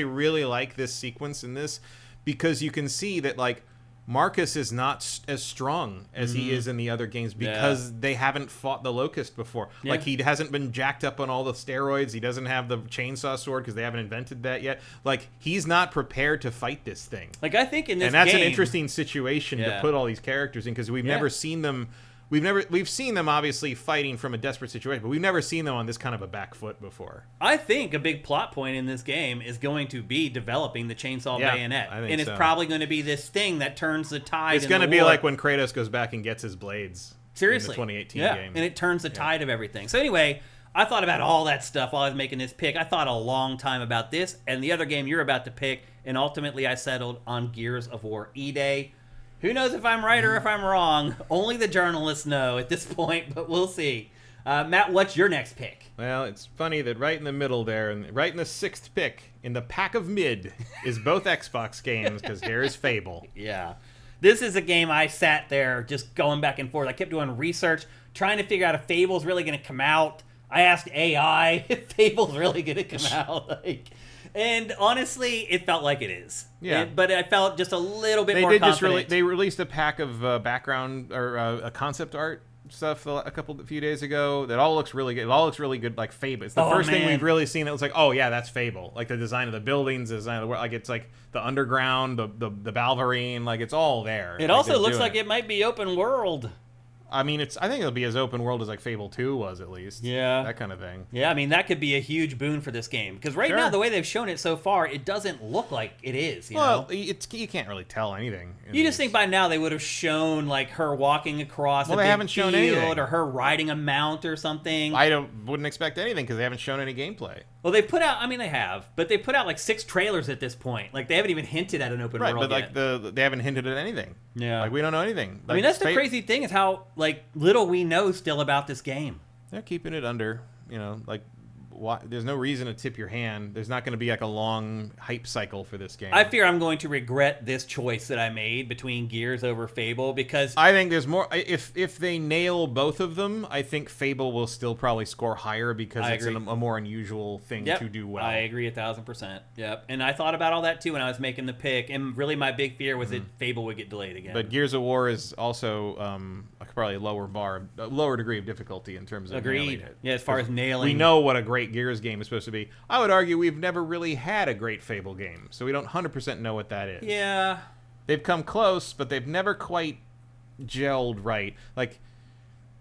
really like this sequence in this, because you can see that like Marcus is not as strong as he is in the other games, because they haven't fought the Locust before. Yeah. Like, he hasn't been jacked up on all the steroids. He doesn't have the chainsaw sword because they haven't invented that yet. Like, he's not prepared to fight this thing.
Like, I think in this
game... And that's
an
interesting situation to put all these characters in, because we've never seen them... We've seen them obviously fighting from a desperate situation, but we've never seen them on this kind of a back foot before.
I think a big plot point in this game is going to be developing the chainsaw bayonet.
I think
and it's probably going to be this thing that turns the tide.
It's going to be like when Kratos goes back and gets his blades.
Seriously.
In the 2018 game.
And it turns the tide of everything. So anyway, I thought about all that stuff while I was making this pick. I thought a long time about this and the other game you're about to pick, and ultimately I settled on Gears of War E-Day. Who knows if I'm right or if I'm wrong? Only the journalists know at this point, but we'll see. Matt, what's your next pick?
Well, it's funny that right in the middle there, and right in the 6th pick, in the pack of mid, is both Xbox games, because here is Fable.
Yeah. This is a game I sat there just going back and forth. I kept doing research, trying to figure out if Fable's really going to come out. I asked AI if Fable's really going to come out. And honestly, it felt like it is.
Yeah.
But I felt just a little bit more confident.
They released a pack of background or a concept art stuff a few days ago that all looks really good. It all looks really good, like Fable. It's the first thing we've really seen that was like, oh yeah, that's Fable. Like the design of the buildings, the design of the world, like it's like the underground, the Balverine, like it's all there.
It also looks like it might be open world.
I mean, I think it'll be as open world as like Fable 2 was, at least.
Yeah.
That kind of thing.
Yeah, I mean, that could be a huge boon for this game. Because right now, the way they've shown it so far, it doesn't look like it is, you know?
You can't really tell anything.
You just think by now they would have shown, like, her walking across a big
shown anything.
or her riding a mount or something.
I wouldn't expect anything because they haven't shown any gameplay.
Well, they put out, I mean, they have, but they put out like 6 trailers at this point. Like, they haven't even hinted at an open world
but
yet.
like they haven't hinted at anything.
Yeah.
Like, we don't know anything. Like,
I mean, that's the crazy thing is how, like, little we know still about this game.
They're keeping it under, you know, like, there's no reason to tip your hand. There's not going to be like a long hype cycle for this game.
I fear I'm going to regret this choice that I made between Gears over Fable because
I think there's more. If they nail both of them, I think Fable will still probably score higher because it's a more unusual thing to do well.
I agree 1,000%. Yep. And I thought about all that too when I was making the pick. And really, my big fear was that Fable would get delayed again.
But Gears of War is also probably a lower degree of difficulty in terms of nailing it.
Yeah, as far as nailing.
We know what a great Gears game is supposed to be. I would argue we've never really had a great Fable game, so we don't 100% know what that is.
Yeah.
They've come close, but they've never quite gelled right. Like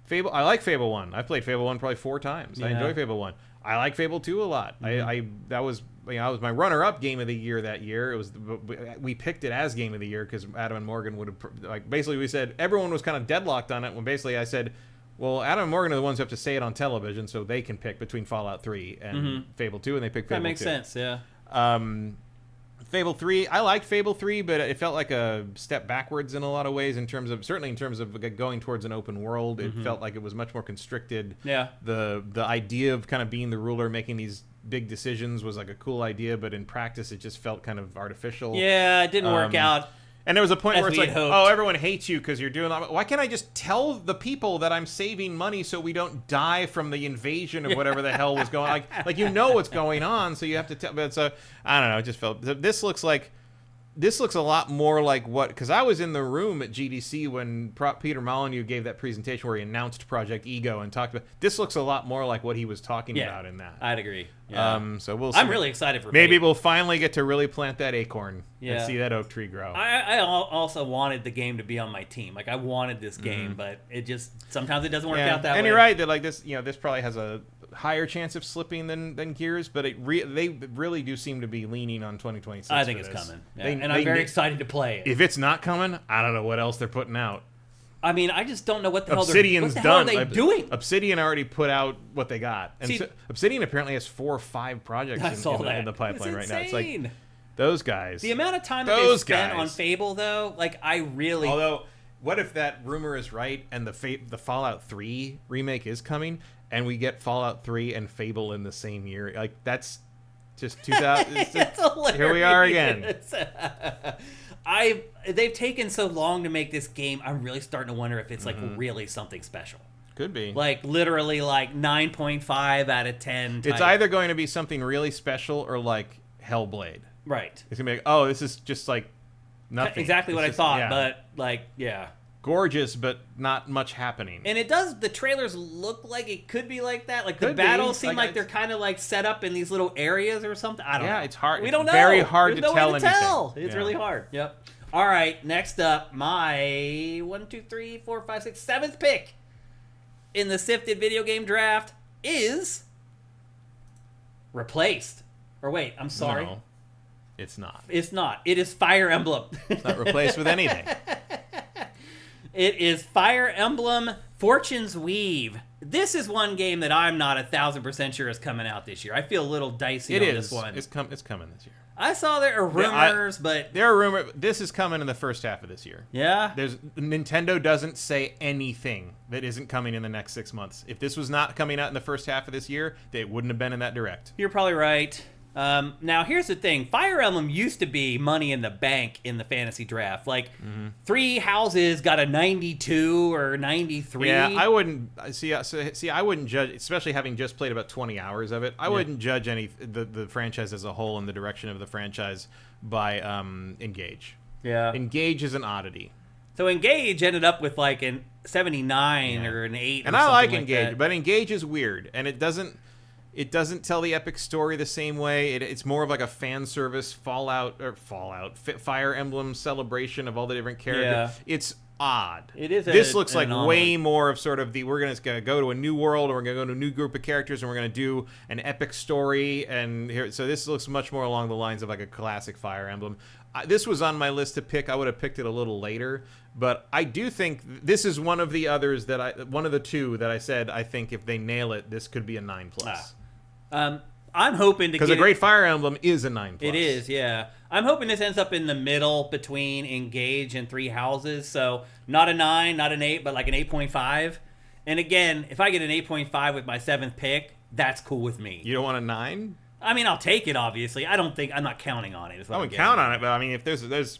Fable, I like Fable 1. I've played Fable 1 probably 4 times. Yeah. I enjoy Fable 1. I like Fable 2 a lot. That was my runner-up game of the year that year. We picked it as game of the year because Adam and Morgan would have basically we said everyone was kind of deadlocked on it when basically I said, well, Adam and Morgan are the ones who have to say it on television, so they can pick between Fallout 3 and Fable 2, and they picked Fable 2.
That makes sense, yeah.
Fable 3, I liked Fable 3, but it felt like a step backwards in a lot of ways certainly in terms of going towards an open world. It felt like it was much more constricted.
Yeah.
The idea of kind of being the ruler, making these big decisions was like a cool idea, but in practice it just felt kind of artificial.
Yeah, it didn't work out.
And there was a point where it's like, oh, everyone hates you because you're doing that. Why can't I just tell the people that I'm saving money so we don't die from the invasion of whatever the hell was going on? Like you know what's going on, so you have to tell. But so I don't know. It just felt this looks a lot more like what, because I was in the room at GDC when Peter Molyneux gave that presentation where he announced Project Ego and talked about. This looks a lot more like what he was talking about in that.
I'd agree. Yeah.
So we'll see.
I'm really excited for
maybe we'll finally get to really plant that acorn and see that oak tree grow.
I also wanted the game to be on my team. Like I wanted this game, but it just sometimes it doesn't work out that way.
And you're right that like this, this probably has a higher chance of slipping than Gears, but they really do seem to be leaning on 2026.
I think it's coming, and I'm very excited to play it.
If it's not coming, I don't know what else they're putting out.
I mean, I just don't know what the
Obsidian's
hell
done.
are they doing?
Obsidian already put out what they got, and Obsidian apparently has 4 or 5 projects in the pipeline right now. It's like those guys.
The amount of time that they spent on Fable, though, like I really.
Although, what if that rumor is right and the Fallout 3 remake is coming? And we get Fallout 3 and Fable in the same year. Like, that's just 2000. Here we are again.
They've taken so long to make this game. I'm really starting to wonder if it's like really something special.
Could be.
Like literally like 9.5 out of 10.
It's either going to be something really special or like Hellblade.
Right.
It's going to be like, oh, this is just like nothing.
Exactly what I thought, but like,
gorgeous, but not much happening.
And the trailers look like it could be like that. Like the battles seem like they're kind of like set up in these little areas or something. I don't know.
Yeah, it's hard.
We don't know.
Very hard
There's
to
no
tell
way to
anything.
tell. It's really hard. Yep. All right, next up, my 1, 2, 3, 4, 5, 6, 7th pick in the SIFTD video game draft is replaced. Or wait, I'm sorry.
No, it's not.
It's not. It is Fire Emblem.
It's not replaced with anything.
It is Fire Emblem Fortune's Weave. This is one game that I'm not 1,000% sure is coming out this year. I feel a little dicey on this one.
It's coming this year.
I saw there are rumors, but
there are rumors. This is coming in the first half of this year.
Yeah.
Nintendo doesn't say anything that isn't coming in the next 6 months. If this was not coming out in the first half of this year, they wouldn't have been in that direct.
You're probably right. Now, here's the thing. Fire Emblem used to be money in the bank in the fantasy draft. Like, 3 houses got a 92 or 93.
Yeah, I wouldn't see. I wouldn't judge, especially having just played about 20 hours of it. I wouldn't judge the franchise as a whole in the direction of the franchise by Engage.
Yeah,
Engage is an oddity.
So Engage ended up with like an 79 or an 8.
And I like Engage, but Engage is weird, and it doesn't tell the epic story the same way. It's more of like a fan service Fire Emblem celebration of all the different characters.
Yeah.
It's odd.
It is.
This looks like way more of sort of we're going to go to a new world, or we're going to go to a new group of characters, and we're going to do an epic story. So this looks much more along the lines of like a classic Fire Emblem. This was on my list to pick. I would have picked it a little later, but I do think this is one of the others one of the two that I said I think if they nail it, this could be a 9+.
I'm hoping to,
because a great Fire Emblem is a 9+.
It is, yeah. I'm hoping this ends up in the middle between Engage and Three Houses. So not a 9, not an 8, but like an 8.5. And again, if I get an 8.5 with my 7th pick, that's cool with me.
You don't want a 9?
I mean, I'll take it, obviously. I'm not counting on it.
I wouldn't count on it, but I mean, if there's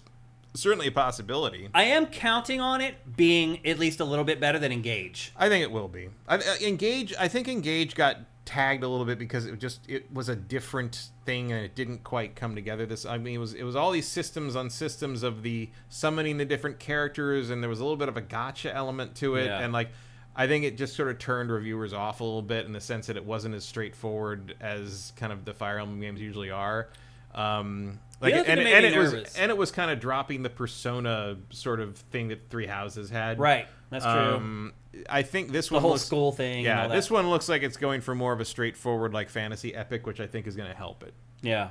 certainly a possibility.
I am counting on it being at least a little bit better than Engage.
I think it will be. I think Engage got tagged a little bit because it was a different thing and it didn't quite come together. It was all these systems on systems of the summoning the different characters, and there was a little bit of a gotcha element to it, and like I think it just sort of turned reviewers off a little bit in the sense that it wasn't as straightforward as kind of the Fire Emblem games usually are. It was kind of dropping the Persona sort of thing that Three Houses had.
Right, that's true.
I think this
the whole school thing.
Yeah,
and all that.
This one looks like it's going for more of a straightforward like fantasy epic, which I think is going to help it.
Yeah,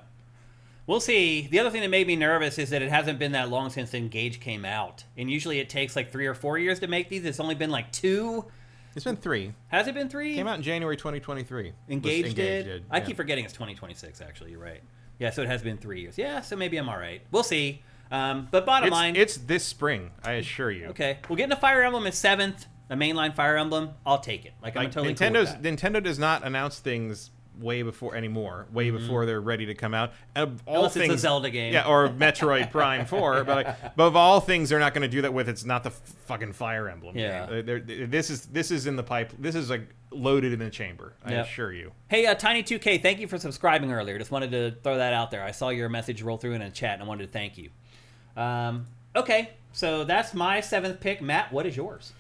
we'll see. The other thing that made me nervous is that it hasn't been that long since Engage came out, and usually it takes like 3 or 4 years to make these. It's only been like 2.
It's been 3.
Has it been 3?
Came out in January 2023.
Engage did. I keep forgetting it's 2026. Actually, you're right. Yeah, so it has been 3 years. Yeah, so maybe I'm all right. We'll see. But bottom line,
it's this spring. I assure you.
Okay, we'll get into Fire Emblem as 7th, a mainline Fire Emblem. I'll take it. I'm totally cool with that.
Nintendo does not announce things way before before they're ready to come out.
Unless it's a Zelda game.
Yeah, or Metroid Prime 4. But of all things, they're not going to do that with. It's not the fucking Fire Emblem game. This is in the pipe. This is like loaded in the chamber. I assure you.
Hey, Tiny2K, thank you for subscribing earlier. Just wanted to throw that out there. I saw your message roll through in a chat, and I wanted to thank you. Okay, so that's my 7th pick. Matt, what is yours?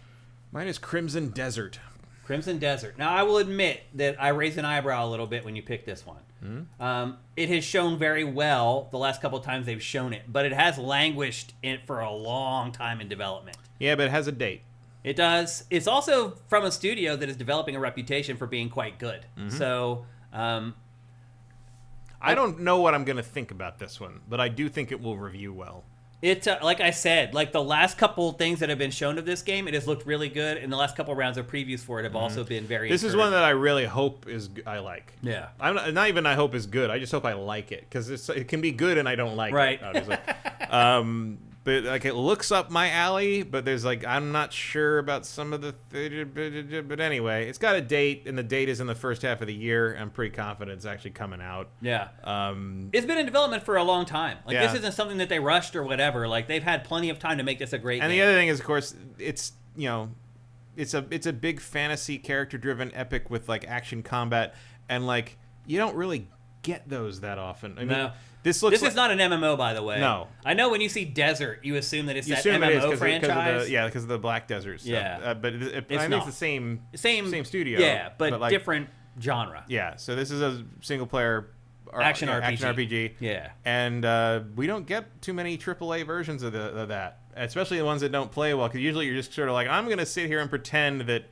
Mine is Crimson Desert.
Crimson Desert. Now, I will admit that I raised an eyebrow a little bit when you picked this one. Mm-hmm. It has shown very well the last couple of times they've shown it, but it has languished for a long time in development.
Yeah, but it has a date.
It does. It's also from a studio that is developing a reputation for being quite good. Mm-hmm. So,
I don't know what I'm going to think about this one, but I do think it will review well.
It like I said, like the last couple things that have been shown of this game, it has looked really good, and the last couple rounds of previews for it have also been very.
This is one that I really hope I like.
Yeah,
I'm not even I hope is good. I just hope I like it because it can be good and I don't like
it.
Right. But like it looks up my alley, but there's like I'm not sure about some of the. But anyway, it's got a date, and the date is in the first half of the year. I'm pretty confident it's actually coming out.
Yeah. It's been in development for a long time. Like this isn't something that they rushed or whatever. Like they've had plenty of time to make this a great game.
And the other thing is, of course, it's it's a big fantasy character-driven epic with like action combat, and like you don't really get those that often. I mean, this is
not an MMO, by the way.
No.
I know when you see Desert, you assume that it's that MMO franchise.
Because of the Black Desert stuff.
Yeah.
But I think it's the same studio.
Yeah, but like, different genre.
Yeah, so this is a single-player
action
RPG.
Yeah.
And we don't get too many AAA versions of that, especially the ones that don't play well, because usually you're just sort of like, I'm going to sit here and pretend that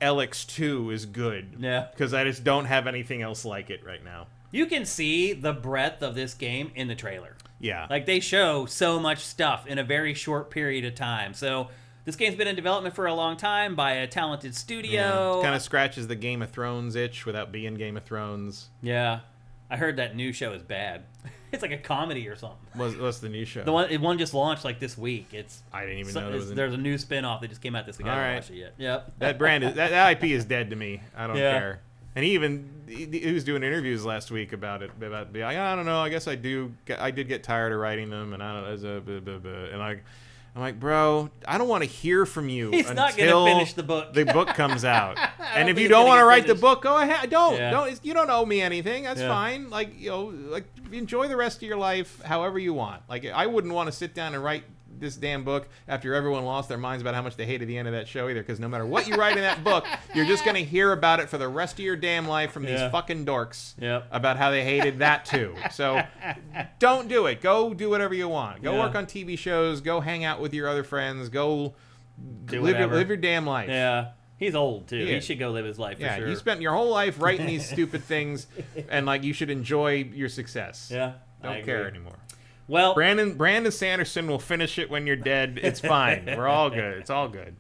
LX2 is good.
Yeah.
Because I just don't have anything else like it right now.
You can see the breadth of this game in the trailer.
Yeah.
Like, they show so much stuff in a very short period of time. So, this game's been in development for a long time by a talented studio.
Yeah. Kind of scratches the Game of Thrones itch without being Game of Thrones.
Yeah. I heard that new show is bad. It's like a comedy or something.
What's the new show?
The one just launched like this week.
I didn't even know
there's a new spin-off that just came out this week. I haven't watched it yet. Yep.
That brand that IP is dead to me. I don't care. And he was doing interviews last week about it. About being like, I don't know. I guess I did get tired of writing them, and I don't know. And I'm like, bro, I don't want to hear from you
He's not going to finish the book.
The book comes out. And if you don't want to write the book, go ahead. Don't. You don't owe me anything. That's fine. Like, enjoy the rest of your life however you want. Like, I wouldn't want to sit down and write this damn book after everyone lost their minds about how much they hated the end of that show either, because no matter what you write in that book, you're just going to hear about it for the rest of your damn life from these fucking dorks about how they hated that too. So don't do it. Go do whatever you want. Go work on TV shows. Go hang out with your other friends. Go live your damn life.
Yeah. He's old, too. He should go live his life, for sure.
You spent your whole life writing these stupid things, and, like, you should enjoy your success.
Yeah,
Don't care anymore.
Well,
Brandon Sanderson will finish it when you're dead. It's fine. We're all good. It's all good.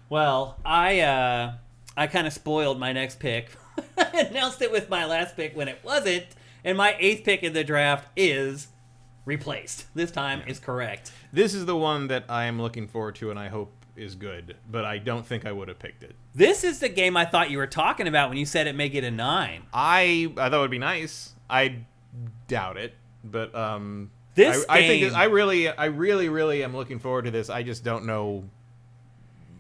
Well, I kind of spoiled my next pick. I announced it with my last pick when it wasn't, and my 8th pick in the draft is replaced. This time is correct.
This is the one that I am looking forward to, and I hope is good, but I don't think I would have picked it.
This is the game I thought you were talking about when you said it may get a 9.
I thought it would be nice. I doubt it, but I really am looking forward to this. I just don't know.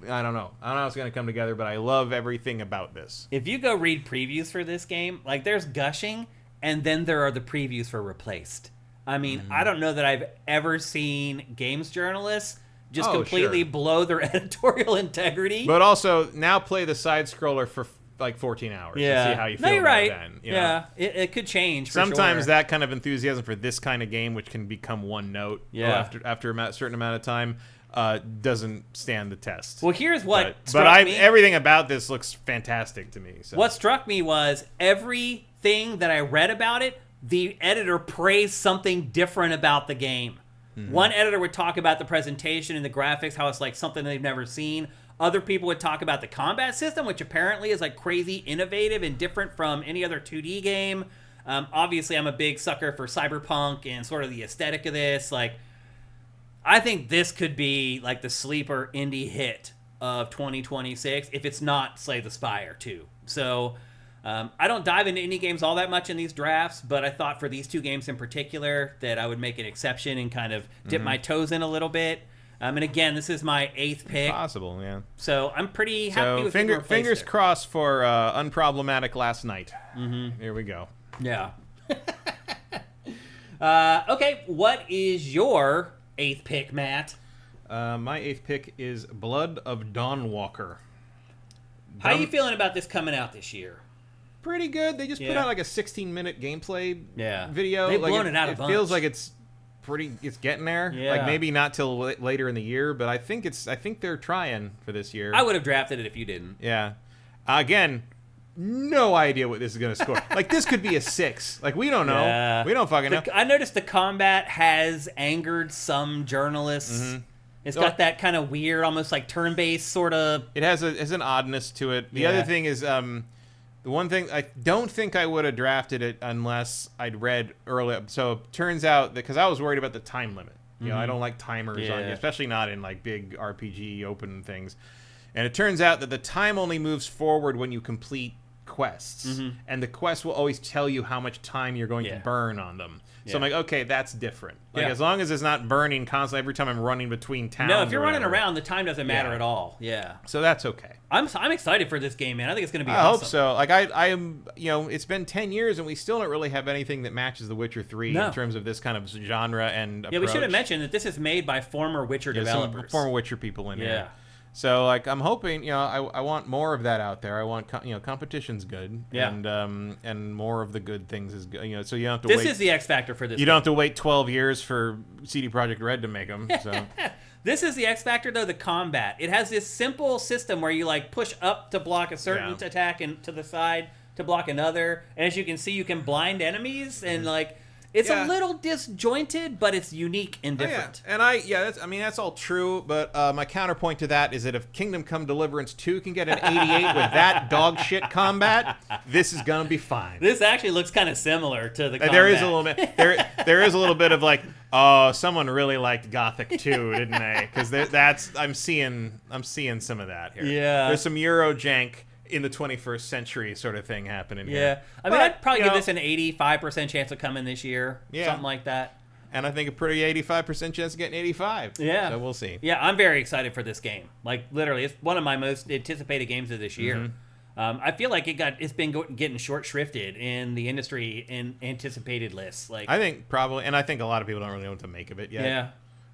I don't know how it's going to come together, but I love everything about this.
If you go read previews for this game, like there's gushing, and then there are the previews for Replaced. I mean, I don't know that I've ever seen games journalists just completely blow their editorial integrity.
But also, now play the side scroller for like 14 hours and see how you feel about it then.
Yeah, it could change.
Sometimes that kind of enthusiasm for this kind of game, which can become one note after a certain amount of time, doesn't stand the test.
Well, here's what
everything about this looks fantastic to me. So.
What struck me was everything that I read about it, the editor praised something different about the game. One editor would talk about the presentation and the graphics, how it's like something they've never seen. Other people would talk about the combat system, which apparently is like crazy innovative and different from any other 2D game. Obviously, I'm a big sucker for cyberpunk and sort of the aesthetic of this. Like, I think this could be like the sleeper indie hit of 2026 if it's not Slay the Spire 2. So I don't dive into indie games all that much in these drafts, but I thought for these 2 games in particular that I would make an exception and kind of dip my toes in a little bit. And again, this is my 8th pick.
Possible, yeah.
So I'm pretty happy with
fingers crossed for unproblematic last night. Here we go.
Yeah. Okay, what is your 8th pick, Matt?
My 8th pick is Blood of Dawnwalker.
How are you feeling about this coming out this year?
Pretty good. They just put out like a 16-minute gameplay video.
They've blown it out a bunch.
It feels like it's getting there.
Yeah.
Like maybe not till later in the year, but I think they're trying for this year.
I would have drafted it if you didn't.
Yeah. Again, no idea what this is going to score. Like this could be a 6. Like we don't know.
Yeah.
We don't fucking know.
I noticed the combat has angered some journalists. It's got that kind of weird, almost like turn-based sort of.
It has an oddness to it. The other thing is the one thing, I don't think I would have drafted it unless I'd read early. So it turns out that, because I was worried about the time limit. You know, I don't like timers on, especially not in like big RPG open things. And it turns out that the time only moves forward when you complete quests. And the quest will always tell you how much time you're going to burn on them. So I'm like, okay, that's different. Like as long as it's not burning constantly every time I'm running between towns.
No, if you're running around, the time doesn't matter at all. Yeah.
So that's okay.
I'm excited for this game, man. I think it's going to be
awesome.
I
hope so. Like I am, you know, it's been 10 years and we still don't really have anything that matches The Witcher 3 in terms of this kind of genre and approach.
Yeah, we should have mentioned that this is made by former Witcher developers.
Some former Witcher people in here. So, like, I'm hoping, you know, I want more of that out there. I want, competition's good.
Yeah.
And more of the good things is good. You know, so you don't have to wait.
This is the X factor for this.
You don't have to wait 12 years for CD Projekt Red to make them. So.
This is the X factor, though, the combat. It has this simple system where you, like, push up to block a certain attack and to the side to block another. And as you can see, you can blind enemies and, like... It's a little disjointed, but it's unique and different.
And that's all true. But my counterpoint to that is that if Kingdom Come Deliverance 2 can get an 88 with that dog shit combat, this is gonna be fine.
This actually looks kind of similar to the combat.
There is a little bit. There is a little bit of like, oh, someone really liked Gothic 2, didn't they? Because I'm seeing some of that here.
Yeah.
There's some Euro jank in the 21st century sort of thing happening here.
Yeah. I mean, I'd probably give this an 85% chance of coming this year.
Yeah.
Something like that.
And I think a pretty 85% chance of getting 85.
Yeah.
So we'll see.
Yeah, I'm very excited for this game. Like, literally, it's one of my most anticipated games of this year. I feel like it's been getting short shrifted in the industry in anticipated lists. Like,
I think probably, and I think a lot of people don't really know what to make of it yet.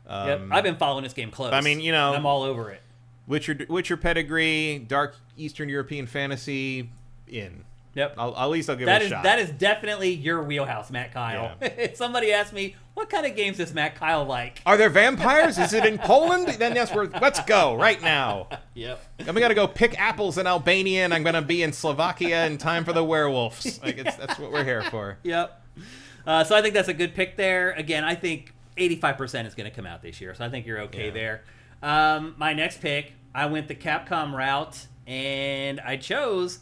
Yeah. I've been following this game close.
I mean, you know,
I'm all over it.
Witcher pedigree, dark Eastern European fantasy, in.
Yep.
At least I'll give it a shot.
That is definitely your wheelhouse, Matt Keil. Yeah. If somebody asks me, what kind of games does Matt Keil like?
Are there vampires? Is it in Poland? Then yes, let's go right now.
Yep.
And we got to go pick apples in Albania, and I'm going to be in Slovakia in time for the werewolves. That's what we're here for.
Yep. So I think that's a good pick there. Again, I think 85% is going to come out this year, so I think you're okay there. My next pick, I went the Capcom route, and I chose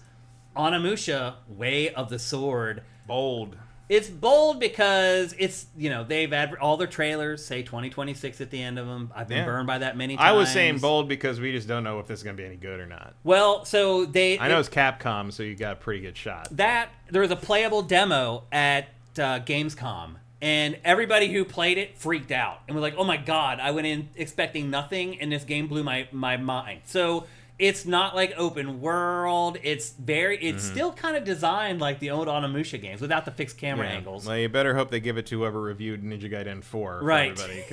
Onimusha, Way of the Sword.
Bold.
It's bold because it's, they've all their trailers say 2026 at the end of them. I've been burned by that many times.
I was saying bold because we just don't know if this is going to be any good or not.
Well, so I
know it's Capcom, so you got a pretty good shot.
There was a playable demo at Gamescom, and everybody who played it freaked out and was like, oh my God, I went in expecting nothing, and this game blew my mind. So it's not like open world. It's still kind of designed like the old Onimusha games without the fixed camera angles.
Well, you better hope they give it to whoever reviewed Ninja Gaiden 4 for everybody.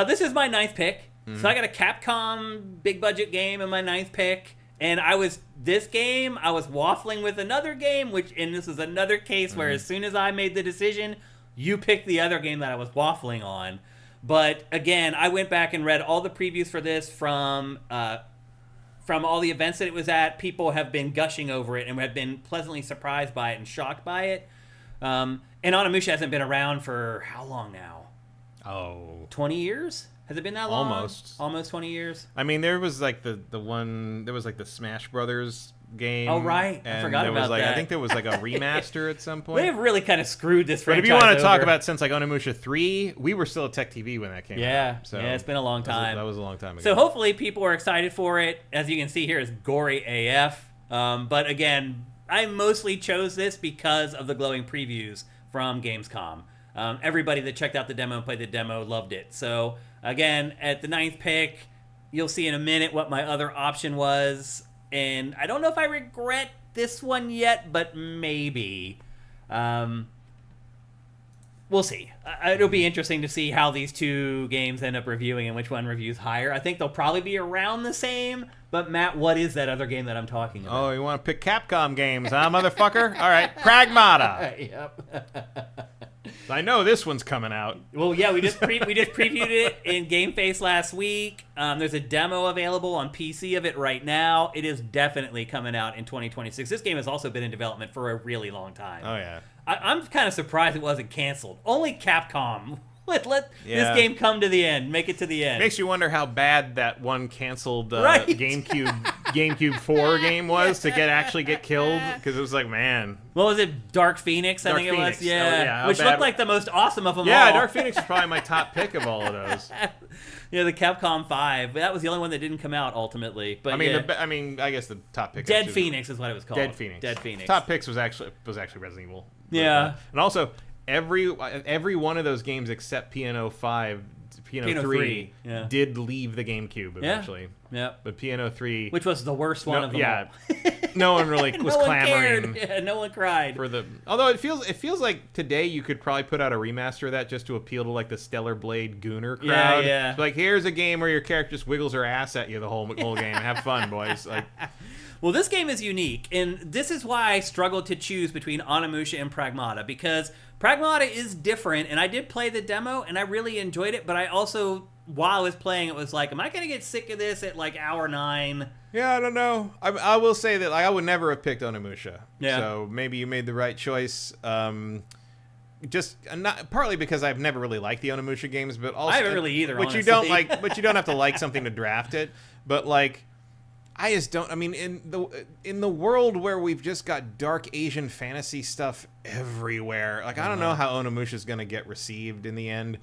This is my 9th pick. So I got a Capcom big budget game in my 9th pick. And I was waffling with another game, and this is another case where as soon as I made the decision, you picked the other game that I was waffling on. But again, I went back and read all the previews for this from all the events that it was at. People have been gushing over it and have been pleasantly surprised by it and shocked by it. And Onimusha hasn't been around for how long now? 20 years? Has it been that long? Almost 20 years.
I mean, there was like the Smash Brothers game.
Oh, right. I forgot about that.
I think there was like a remaster at some point.
They've really kind of screwed this franchise.
But if you want to talk about since like Onimusha 3, we were still at Tech TV when that came out.
So it's been a long time.
That was a long time ago.
So hopefully people are excited for it. As you can see here, it's gory AF. But again, I mostly chose this because of the glowing previews from Gamescom. Everybody that checked out the demo and played the demo loved it. So again, at the 9th pick, you'll see in a minute what my other option was. And I don't know if I regret this one yet, but maybe. We'll see. It'll be interesting to see how these two games end up reviewing and which one reviews higher. I think they'll probably be around the same. But Matt, what is that other game that I'm talking about?
Oh, you want to pick Capcom games, huh, motherfucker? All right, Pragmata.
Yep.
I know this one's coming out.
Well, yeah, we just previewed it in Game Face last week. There's a demo available on PC of it right now. It is definitely coming out in 2026. This game has also been in development for a really long time.
Oh, yeah.
I'm kind of surprised it wasn't canceled. Only Capcom. Let this game come to the end. Make it to the end.
Makes you wonder how bad that one canceled GameCube 4 game was to actually get killed, because it was like, man.
What was it? Dark Phoenix, I think it was? Yeah. Which looked like the most awesome of them all.
Yeah, Dark Phoenix is probably my top pick of all of those.
Yeah, the Capcom 5. That was the only one that didn't come out ultimately. But
I guess the top pick.
Dead Phoenix is what it was called.
Dead Phoenix. Top picks was actually Resident Evil.
Yeah.
And also, every one of those games except Piano 3 did leave the GameCube eventually.
Yeah.
But Piano 3,
which was the worst one of them all.
No one really was clamoring.
Yeah, no one cried.
Although it feels like today you could probably put out a remaster of that just to appeal to like the Stellar Blade Gooner crowd.
Yeah.
Like, here's a game where your character just wiggles her ass at you the whole game. Have fun, boys. Like.
Well, this game is unique, and this is why I struggled to choose between Onimusha and Pragmata, because Pragmata is different, and I did play the demo, and I really enjoyed it, but I also, while I was playing, it was like, am I going to get sick of this at like hour 9?
Yeah, I don't know. I will say that I would never have picked Onimusha.
Yeah.
So maybe you made the right choice. Just not partly because I've never really liked the Onimusha games, but also
I haven't really either.
But you don't like. But you don't have to like something to draft it. But like, I just don't. I mean, in the world where we've just got dark Asian fantasy stuff everywhere, like I don't know how Onimusha is going to get received in the end.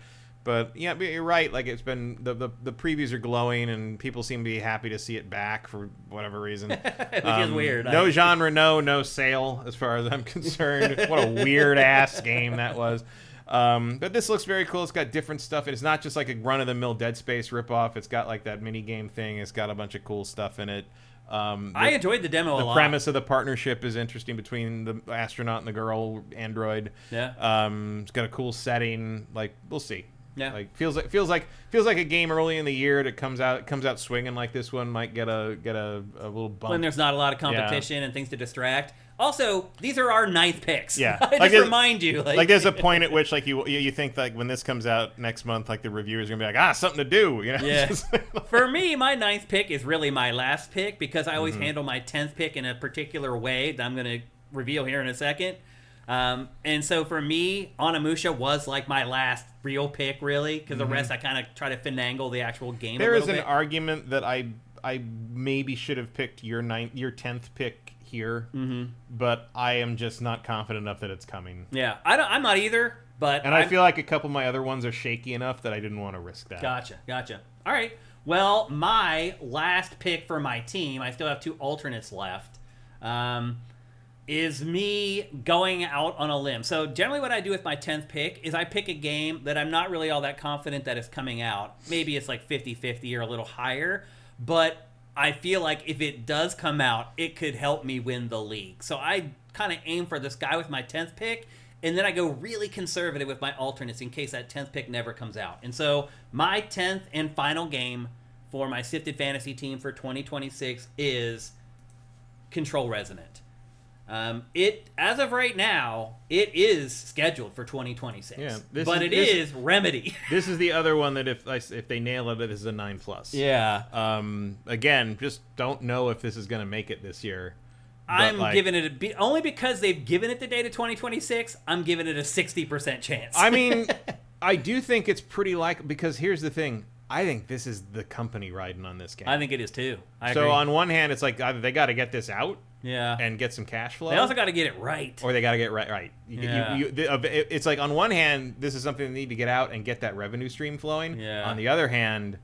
But yeah, you're right. Like, it's been the previews are glowing, and people seem to be happy to see it back for whatever reason.
Which is weird.
No genre, no sale, as far as I'm concerned. What a weird ass game that was. But this looks very cool. It's got different stuff. It's not just like a run-of-the-mill Dead Space ripoff. It's got like that mini game thing. It's got a bunch of cool stuff in it.
I enjoyed the demo a lot.
The premise of the partnership is interesting between the astronaut and the girl android.
Yeah.
It's got a cool setting. Like, we'll see.
Yeah.
Like feels like a game early in the year that comes out swinging like this one might get a little bump
when there's not a lot of competition and things to distract. Also, these are our ninth picks.
Yeah,
I just remind you,
like there's a point at which like you think like when this comes out next month, like the reviewers are gonna be like something to do, you know?
Yeah. For me, my ninth pick is really my last pick because I always handle my 10th pick in a particular way that I'm gonna reveal here in a second. And so for me, Onimusha was like my last real pick, really, because the rest I kind of try to finagle the actual game.
There is an argument that I maybe should have picked your 10th pick here, but I am just not confident enough that it's coming.
Yeah, I'm not either. But
I feel like a couple of my other ones are shaky enough that I didn't want to risk that.
Gotcha. All right. Well, my last pick for my team, I still have 2 alternates left. Is me going out on a limb. So generally what I do with my 10th pick is I pick a game that I'm not really all that confident that is coming out. Maybe it's like 50-50 or a little higher, but I feel like if it does come out, it could help me win the league. So I kind of aim for this guy with my 10th pick, and then I go really conservative with my alternates in case that 10th pick never comes out. And so my 10th and final game for my Sifted Fantasy team for 2026 is Control Resonant. As of right now, it is scheduled for 2026. Yeah, but it is Remedy.
This is the other one that if they nail it, this is a 9+.
Yeah.
Again, just don't know if this is going to make it this year.
I'm giving it only because they've given it the date of 2026. I'm giving it a 60% chance.
I mean, I do think it's pretty because here's the thing. I think this is the company riding on this game.
I think it is too. I
agree.
So
on one hand, it's like they got to get this out.
Yeah.
And get some cash flow.
They also got to get it right.
Or they got to get it right. It's like on one hand, this is something they need to get out and get that revenue stream flowing.
Yeah.
On the other hand,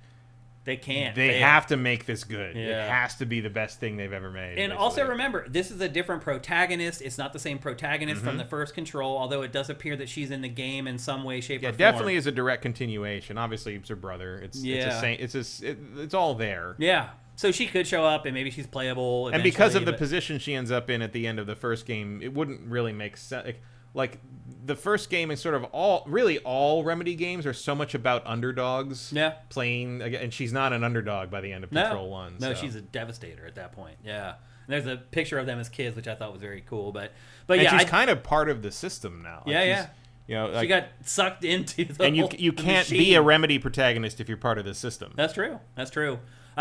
they can't.
They have to make this good.
Yeah.
It has to be the best thing they've ever made.
And also remember, this is a different protagonist. It's not the same protagonist from the first Control, although it does appear that she's in the game in some way, shape, or form.
Yeah, definitely is a direct continuation. Obviously, it's her brother. It's all there.
Yeah. So she could show up, and maybe she's playable.
And because of the position she ends up in at the end of the first game, it wouldn't really make sense. Like the first game is sort of all Remedy games are so much about underdogs.
Yeah.
Playing, and she's not an underdog by the end of Control 1.
No, she's a devastator at that point. Yeah. And there's a picture of them as kids, which I thought was very cool. But
yeah, she's kind of part of the system now.
Yeah.
You know,
she got sucked into the
and you can't be a Remedy protagonist if you're part of the system.
That's true.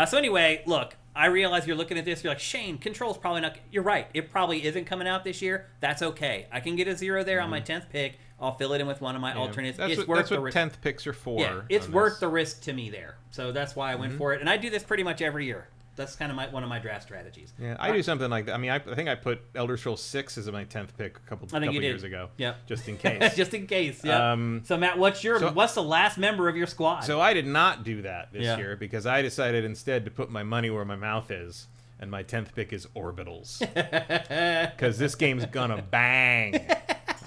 So anyway, look, I realize you're looking at this. You're like, Shane, Control's probably not. You're right. It probably isn't coming out this year. That's okay. I can get a 0 there on my 10th pick. I'll fill it in with one of my alternates.
That's what 10th picks are for.
Yeah, it's worth the risk to me there. So that's why I went for it. And I do this pretty much every year. That's kind of one of my draft strategies.
Yeah, I do something like that. I mean, I think I put Elder Scrolls 6 as my 10th pick a couple years ago.
Yeah.
Just in case.
Just in case, yeah. So, Matt, what's the last member of your squad?
So I did not do that this year because I decided instead to put my money where my mouth is, and my 10th pick is Orbitals. Because this game's gonna bang.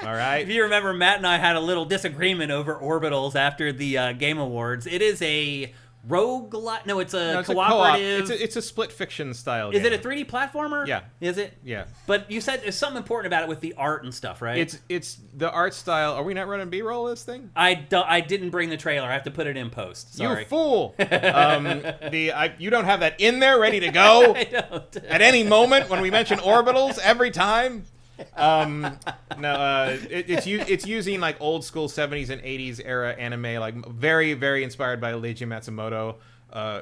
All right?
If you remember, Matt and I had a little disagreement over Orbitals after the Game Awards. It is a roguelike. No, it's a cooperative.
It's a split fiction style game.
Is it a 3D platformer?
Yeah.
Is it?
Yeah.
But you said there's something important about it with the art and stuff, right?
It's the art style. Are we not running B-roll this thing?
I didn't bring the trailer. I have to put it in post. Sorry.
You fool. You don't have that in there ready to go?
I don't.
At any moment when we mention Orbitals every time? It's using like old school 70s and 80s era anime, like very, very inspired by Leiji Matsumoto,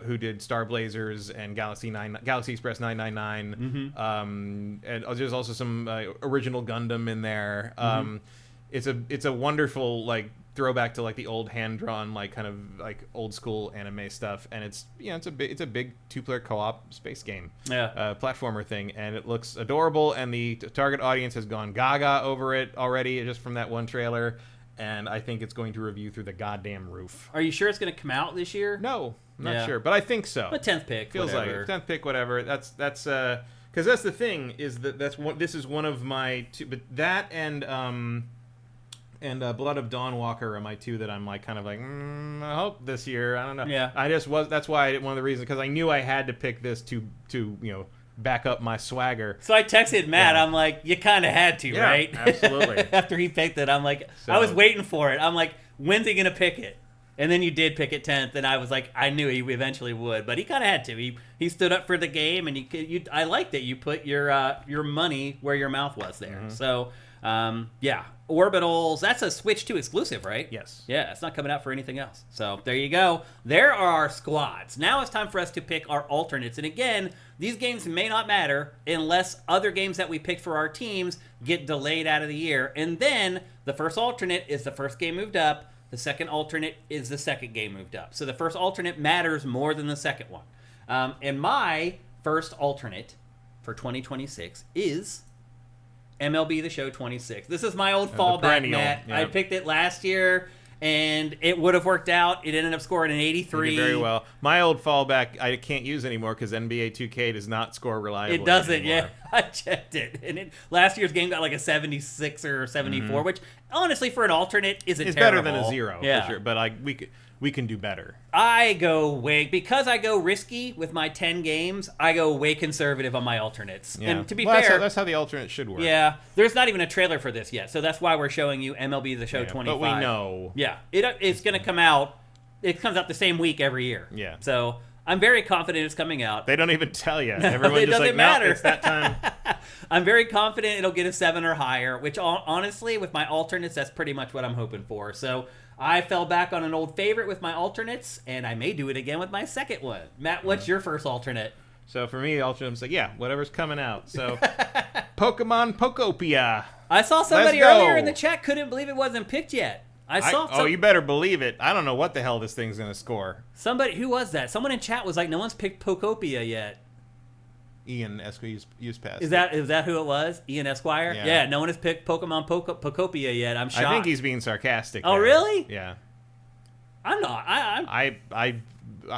who did Star Blazers and Galaxy Express 999. And there's also some original Gundam in there. It's a wonderful like throwback to like the old hand-drawn like kind of like old school anime stuff, and it's a big 2-player co-op space game, platformer thing, and it looks adorable, and the target audience has gone gaga over it already just from that one trailer, and I think it's going to review through the goddamn roof.
Are you sure it's going to come out this year?
No, I'm not sure, but I think so.
A 10th pick
feels
whatever.
Like 10th pick, whatever. That's because that's the thing is this is one of my two, but that and Blood of Dawnwalker are my two that I'm like kind of like I hope this year. I don't know.
Yeah.
That's why one of the reasons, because I knew I had to pick this to back up my swagger.
So I texted Matt. I'm like, you kind of had to, right?
Absolutely.
After he picked it, I'm like, I was waiting for it. I'm like, when's he gonna pick it? And then you did pick it 10th, and I was like, I knew he eventually would, but he kind of had to. He stood up for the game, and I liked it. You put your money where your mouth was there. Mm-hmm. So, yeah. Orbitals, that's a Switch 2 exclusive, right?
Yes.
Yeah, it's not coming out for anything else. So there you go. There are our squads. Now it's time for us to pick our alternates. And again, these games may not matter unless other games that we picked for our teams get delayed out of the year. And then the first alternate is the first game moved up. The second alternate is the second game moved up. So the first alternate matters more than the second one. And my first alternate for 2026 is MLB The Show 26. This is my old fallback, Matt. Yeah. I picked it last year, and it would have worked out. It ended up scoring an 83.
You did very well. My old fallback I can't use anymore because NBA 2K does not score reliably.
It doesn't,
anymore.
yeah. I checked it. And last year's game got like a 76 or 74, which honestly for an alternate isn't
it's
terrible.
Better than a 0, for sure. But we can do better.
Because I go risky with my 10 games, I go way conservative on my alternates.
Yeah.
And to be fair,
that's how the alternate should work.
Yeah, there's not even a trailer for this yet, so that's why we're showing you MLB The Show 25.
But we know.
Yeah, it's going to come out. It comes out the same week every year.
Yeah.
So I'm very confident it's coming out.
They don't even tell you. Everyone's
it
just
doesn't
like,
matter.
No, it's that time.
I'm very confident it'll get a 7 or higher, which honestly, with my alternates, that's pretty much what I'm hoping for. So I fell back on an old favorite with my alternates, and I may do it again with my second one. Matt, what's your first alternate?
So for me, alternate's like, whatever's coming out. So Pokemon Pokopia.
I saw somebody earlier in the chat couldn't believe it wasn't picked yet.
You better believe it. I don't know what the hell this thing's going to score.
Who was that? Someone in chat was like, no one's picked Pokopia yet.
Ian Esquire used past.
Is that who it was? Ian Esquire?
Yeah,
no one has picked Pokemon Pokopia yet. I'm shocked.
I think he's being sarcastic.
Oh, really?
Yeah.
I'm not.
I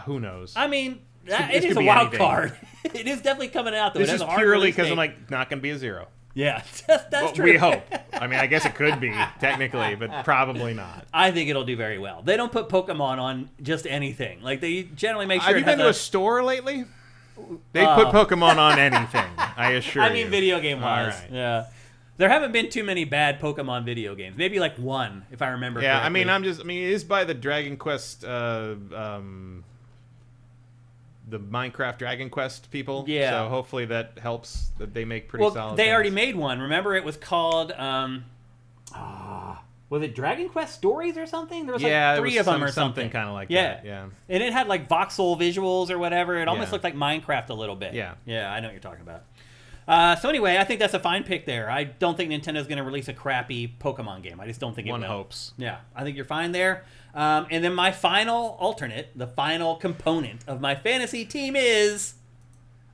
who knows?
I mean, it is a wild card. It is definitely coming out, though.
This is purely because I'm like, not going to be a 0.
Yeah, that's true.
We hope. I mean, I guess it could be, technically, but probably not.
I think it'll do very well. They don't put Pokemon on just anything. Like, they generally make sure
Have you been to a store lately? They put Pokemon on anything, I assure you.
I mean, video game-wise.
Right.
Yeah. There haven't been too many bad Pokemon video games. Maybe like one, if I remember correctly.
I mean, it is by the Dragon Quest, the Minecraft Dragon Quest people.
Yeah.
So hopefully that helps, that they make pretty solid
they
things.
already made one. Remember, it was called, was it Dragon Quest Stories or something? There was like 3 of them or something.
kind of like that. Yeah.
And it had like voxel visuals or whatever. It almost looked like Minecraft a little bit.
Yeah.
Yeah, I know what you're talking about. So anyway, I think that's a fine pick there. I don't think Nintendo's going to release a crappy Pokemon game. I just don't think it will.
One hopes.
Yeah, I think you're fine there. And then my final alternate, the final component of my fantasy team is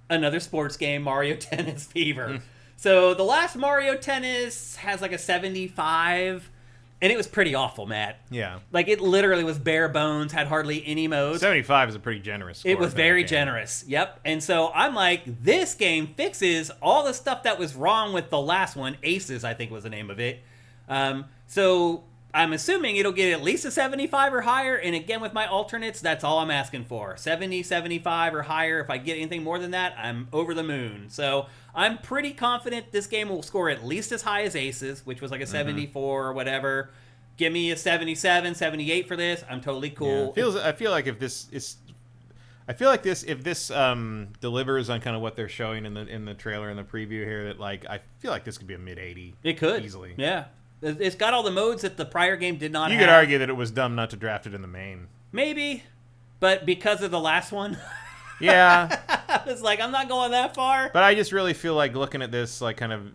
another sports game, Mario Tennis Fever. So the last Mario Tennis has like a 75, and it was pretty awful, Matt.
Yeah.
Like, it literally was bare bones, had hardly any modes.
75 is a pretty generous score.
It was very generous. Yep. And so I'm like, this game fixes all the stuff that was wrong with the last one. Aces, I think was the name of it. So I'm assuming it'll get at least a 75 or higher. And again, with my alternates, that's all I'm asking for. 70, 75 or higher. If I get anything more than that, I'm over the moon. So I'm pretty confident this game will score at least as high as Aces, which was like a 74 or whatever. Give me a 77, 78 for this. I'm totally cool.
Yeah. I feel like if this delivers on kind of what they're showing in the trailer and the preview here, that like I feel like this could be a mid-80.
It could
easily.
Yeah. It's got all the modes that the prior game did not have.
You could argue that it was dumb not to draft it in the main.
Maybe, but because of the last one.
Yeah.
It's like, I'm not going that far.
But I just really feel like looking at this, like kind of,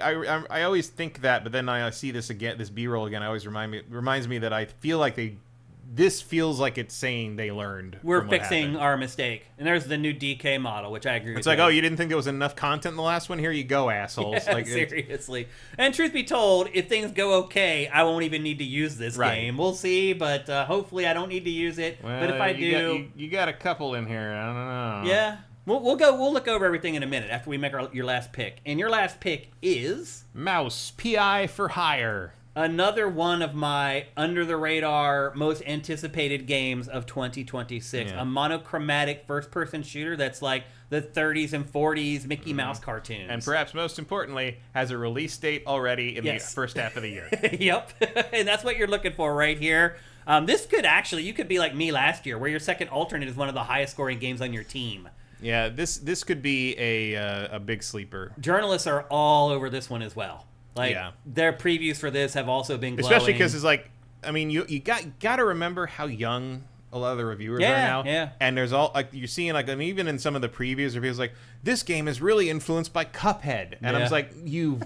I always think that, but then I see this again, this B-roll again. I always reminds me that I feel like this feels like it's saying they learned.
We're fixing our mistake. And there's the new DK model, which I agree with.
It's like, oh, you didn't think there was enough content in the last one? Here you go, assholes.
Yeah,
like,
seriously. And truth be told, if things go okay, I won't even need to use this game. We'll see, but hopefully I don't need to use it.
Well,
but if I do...
You got a couple in here. I don't know.
Yeah. We'll look over everything in a minute after we make your last pick. And your last pick is...
Mouse PI for hire.
Another one of my under-the-radar, most anticipated games of 2026.
Yeah.
A monochromatic first-person shooter that's like the 30s and 40s Mickey Mouse cartoons.
And perhaps most importantly, has a release date already in the first half of the year.
Yep. And that's what you're looking for right here. This could actually, you could be like me last year, where your second alternate is one of the highest-scoring games on your team.
Yeah, this could be a big sleeper.
Journalists are all over this one as well. Like, their previews for this have also been glowing.
Especially because it's like, I mean, you got to remember how young a lot of the reviewers are now.
Yeah.
And there's all, like, you're seeing, like, I mean, even in some of the previews, reviews like, this game is really influenced by Cuphead. And I was like, you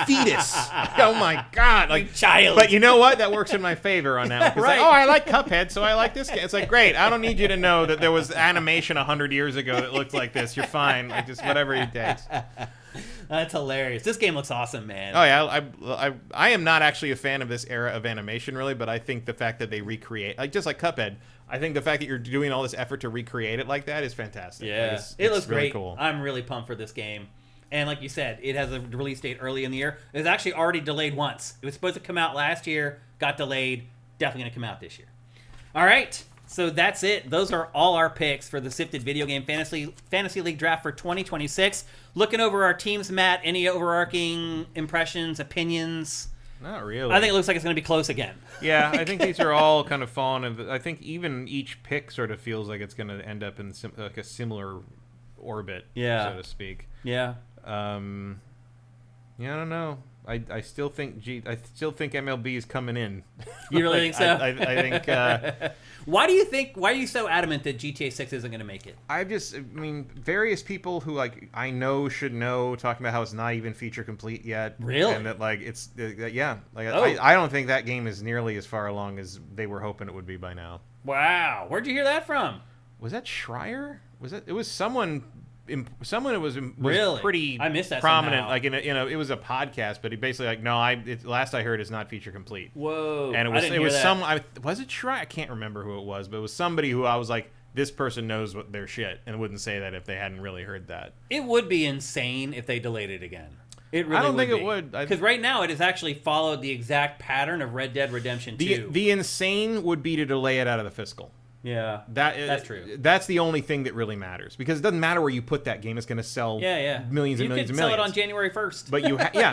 fetus. Oh my God. Like,
child.
But you know what? That works in my favor on that one. Because
Right.
like, oh, I like Cuphead, so I like this game. It's like, great. I don't need you to know that there was animation 100 years ago that looked like this. You're fine. Like, just whatever it takes.
That's hilarious. This game looks awesome, man.
Oh yeah, I am not actually a fan of this era of animation, really, but I think the fact that they recreate, like just like Cuphead, I think the fact that you're doing all this effort to recreate it like that is fantastic.
Yeah,
like
it looks
really
great.
Cool.
I'm really pumped for this game. And like you said, it has a release date early in the year. It was actually already delayed once. It was supposed to come out last year, got delayed. Definitely going to come out this year. All right. So that's it. Those are all our picks for the SIFTD Video Game Fantasy League Draft for 2026. Looking over our teams, Matt, any overarching impressions, opinions?
Not really.
I think it looks like it's going to be close again.
Yeah, I think these are all kind of falling into, I think even each pick sort of feels like it's going to end up in like a similar orbit, so to speak.
Yeah.
I don't know. I still think MLB is coming in.
You really think so?
I think.
Why are you so adamant that GTA 6 isn't going to make it?
I mean, various people who like I know should know talking about how it's not even feature complete yet.
Really?
And that like it's I don't think that game is nearly as far along as they were hoping it would be by now.
Wow, where'd you hear that from?
Was that Schreier? It was someone who was
really
pretty
I missed that
prominent,
somehow.
like it was a podcast, but he basically like last I heard it's not feature complete.
Whoa!
And
was
was it Schreier? I can't remember who it was, but it was somebody who I was like, this person knows what their shit, and wouldn't say that if they hadn't really heard that.
It would be insane if they delayed it again. It really
I don't think
be.
it would,
because right now it has actually followed the exact pattern of Red Dead Redemption 2.
The insane would be to delay it out of the fiscal.
Yeah,
that's
true.
That's the only thing that really matters, because it doesn't matter where you put that game; it's going to sell millions and millions and millions.
You could sell it on January 1st.
But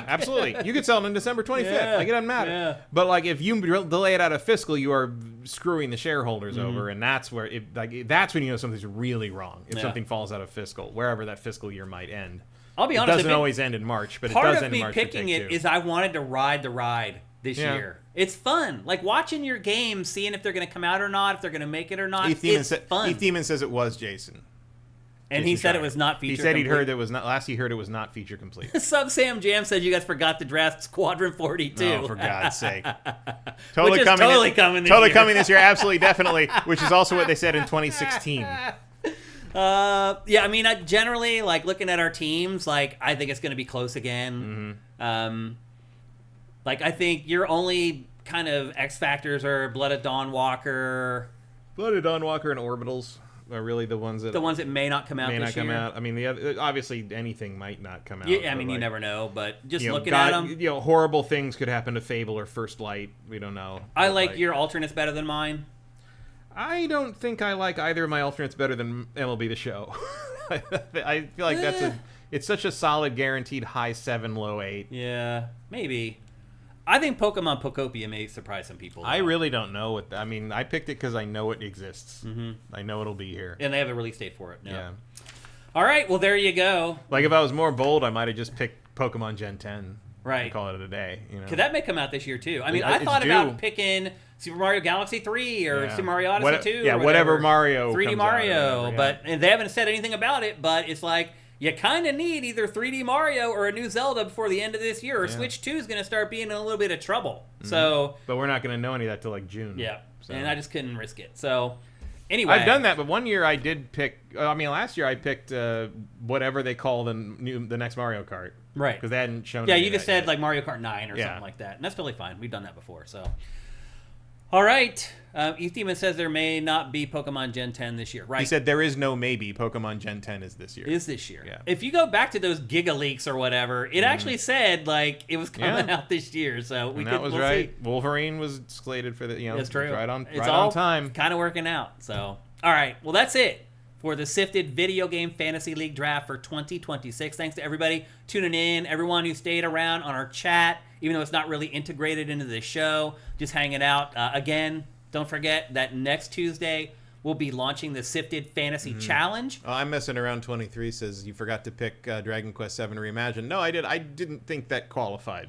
absolutely, you could sell it on December 25th. Like it doesn't matter.
Yeah.
But like if you delay it out of fiscal, you are screwing the shareholders over, and that's where that's when you know something's really wrong. If something falls out of fiscal, wherever that fiscal year might end.
I'll be honest.
It doesn't always end in March, but it does end in March.
Part of me picking it is I wanted to ride the ride this year. It's fun. Like watching your game, seeing if they're going to come out or not, if they're going to make it or not. It's fun.
Heath Demon says it was Jason.
And he said it was not feature complete.
He said he'd heard that was not, last he heard it was not feature complete.
Sub Sam Jam said you guys forgot to draft Squadron 42.
Oh, for God's sake.
Totally coming
this year, absolutely, definitely, which is also what they said in 2016.
I mean, generally, like, looking at our teams, like, I think it's going to be close again. Mm-hmm. Like, I think your only kind of X factors are Blooded Dawnwalker.
Blooded Dawnwalker and Orbitals are really the ones that
may not come out this year.
I mean, obviously anything might not come out.
Yeah, I mean, you never know, but just looking at them,
horrible things could happen to Fable or First Light. We don't know.
I like your alternates better than mine.
I don't think I like either of my alternates better than MLB The Show. I feel like it's such a solid, guaranteed high 7, low 8.
Yeah, maybe. I think Pokemon Pokopia may surprise some people.
I really don't know I mean, I picked it because I know it exists. Mm-hmm. I know it'll be here.
And they have a release date for it now.
Yeah.
All right, well, there you go.
Like, if I was more bold, I might have just picked Pokemon Gen 10.
Right.
And call it a day.
Because that may come out this year, too. I mean, I thought about picking Super Mario Galaxy 3 or Super Mario Odyssey 2.
Yeah, whatever Mario
3D
comes
Mario.
Out
and they haven't said anything about it, but it's like, you kind of need either 3D Mario or a new Zelda before the end of this year, or Switch 2 is going to start being in a little bit of trouble. Mm-hmm. So,
but we're not going to know any of that till like June.
Yeah, so. And I just couldn't risk it. So, anyway.
I've done that, but one year I did pick, last year I picked whatever they call the next Mario Kart.
Right.
Because they hadn't shown
you just said like Mario Kart 9 or something like that. And that's totally fine. We've done that before, so. All right. Ethan says there may not be Pokemon Gen 10 this year. Right.
He said there is no maybe Pokemon Gen 10 is this year.
Is this year.
Yeah.
If you go back to those Giga Leaks or whatever, it actually said like it was coming out this year. So
we'll right. See. Wolverine was slated for the,
that's true.
Right on,
it's
right
all
on time.
Kind of working out. So, all right. Well, that's it for the Sifted Video Game Fantasy League Draft for 2026. Thanks to everybody tuning in, everyone who stayed around on our chat, even though it's not really integrated into the show, just hanging out. Again, don't forget that next Tuesday we'll be launching the Sifted Fantasy Challenge.
Oh, I'm messing around. 23 says you forgot to pick Dragon Quest VII Reimagined. No, I did. I didn't think that qualified.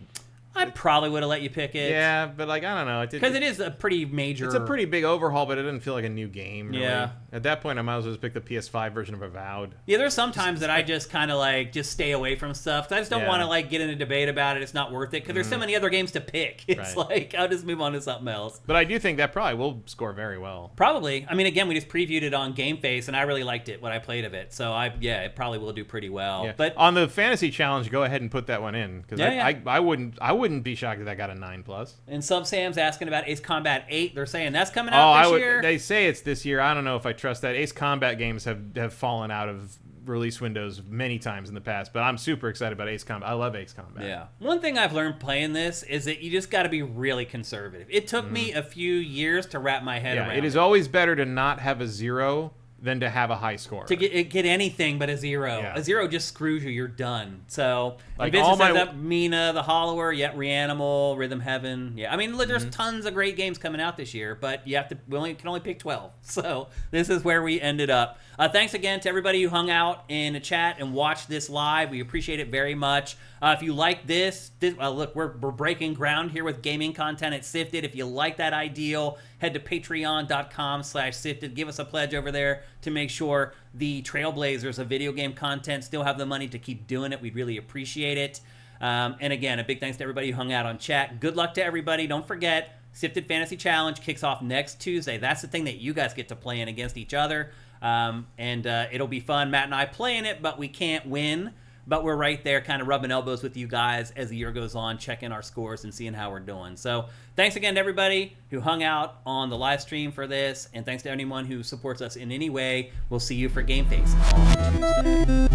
I probably would have let you pick it.
Yeah, but like I don't know,
because it is a pretty major.
It's a pretty big overhaul, but it didn't feel like a new game. Really.
Yeah.
At that point, I might as well just pick the PS5 version of Avowed.
Yeah, there's some times that I just kind of like just stay away from stuff because I just don't want to like get in a debate about it. It's not worth it because there's so many other games to pick. It's like I'll just move on to something else.
But I do think that probably will score very well.
Probably. I mean, again, we just previewed it on Game Face, and I really liked it when I played of it. So it probably will do pretty well.
Yeah.
But
on the fantasy challenge, go ahead and put that one in because I wouldn't be shocked if that got a 9+.
And Sam's asking about Ace Combat 8. They're saying that's coming out this year.
They say it's this year. I don't know if I trust that. Ace Combat games have fallen out of release windows many times in the past, but I'm super excited about Ace Combat. I love Ace Combat.
Yeah. One thing I've learned playing this is that you just got to be really conservative. It took me a few years to wrap my head around it.
It is always better to not have a 0 than to have a high score.
To get anything but a 0.
Yeah.
A 0 just screws you. You're done. So,
like
Vincent says up Mina, the Hollower, yet Reanimal, Rhythm Heaven. Yeah, I mean, there's tons of great games coming out this year, but we can only pick 12. So this is where we ended up. Thanks again to everybody who hung out in the chat and watched this live. We appreciate it very much. If you like this look, we're breaking ground here with gaming content at Sifted. If you like that ideal, head to patreon.com/Sifted. Give us a pledge over there to make sure the trailblazers of video game content still have the money to keep doing it. We'd really appreciate it. And again, a big thanks to everybody who hung out on chat. Good luck to everybody. Don't forget, Sifted Fantasy Challenge kicks off next Tuesday. That's the thing that you guys get to play in against each other. And it'll be fun. Matt and I playing it, but we can't win. But we're right there kind of rubbing elbows with you guys as the year goes on, checking our scores and seeing how we're doing. So thanks again to everybody who hung out on the live stream for this. And thanks to anyone who supports us in any way. We'll see you for Game Face on Tuesday.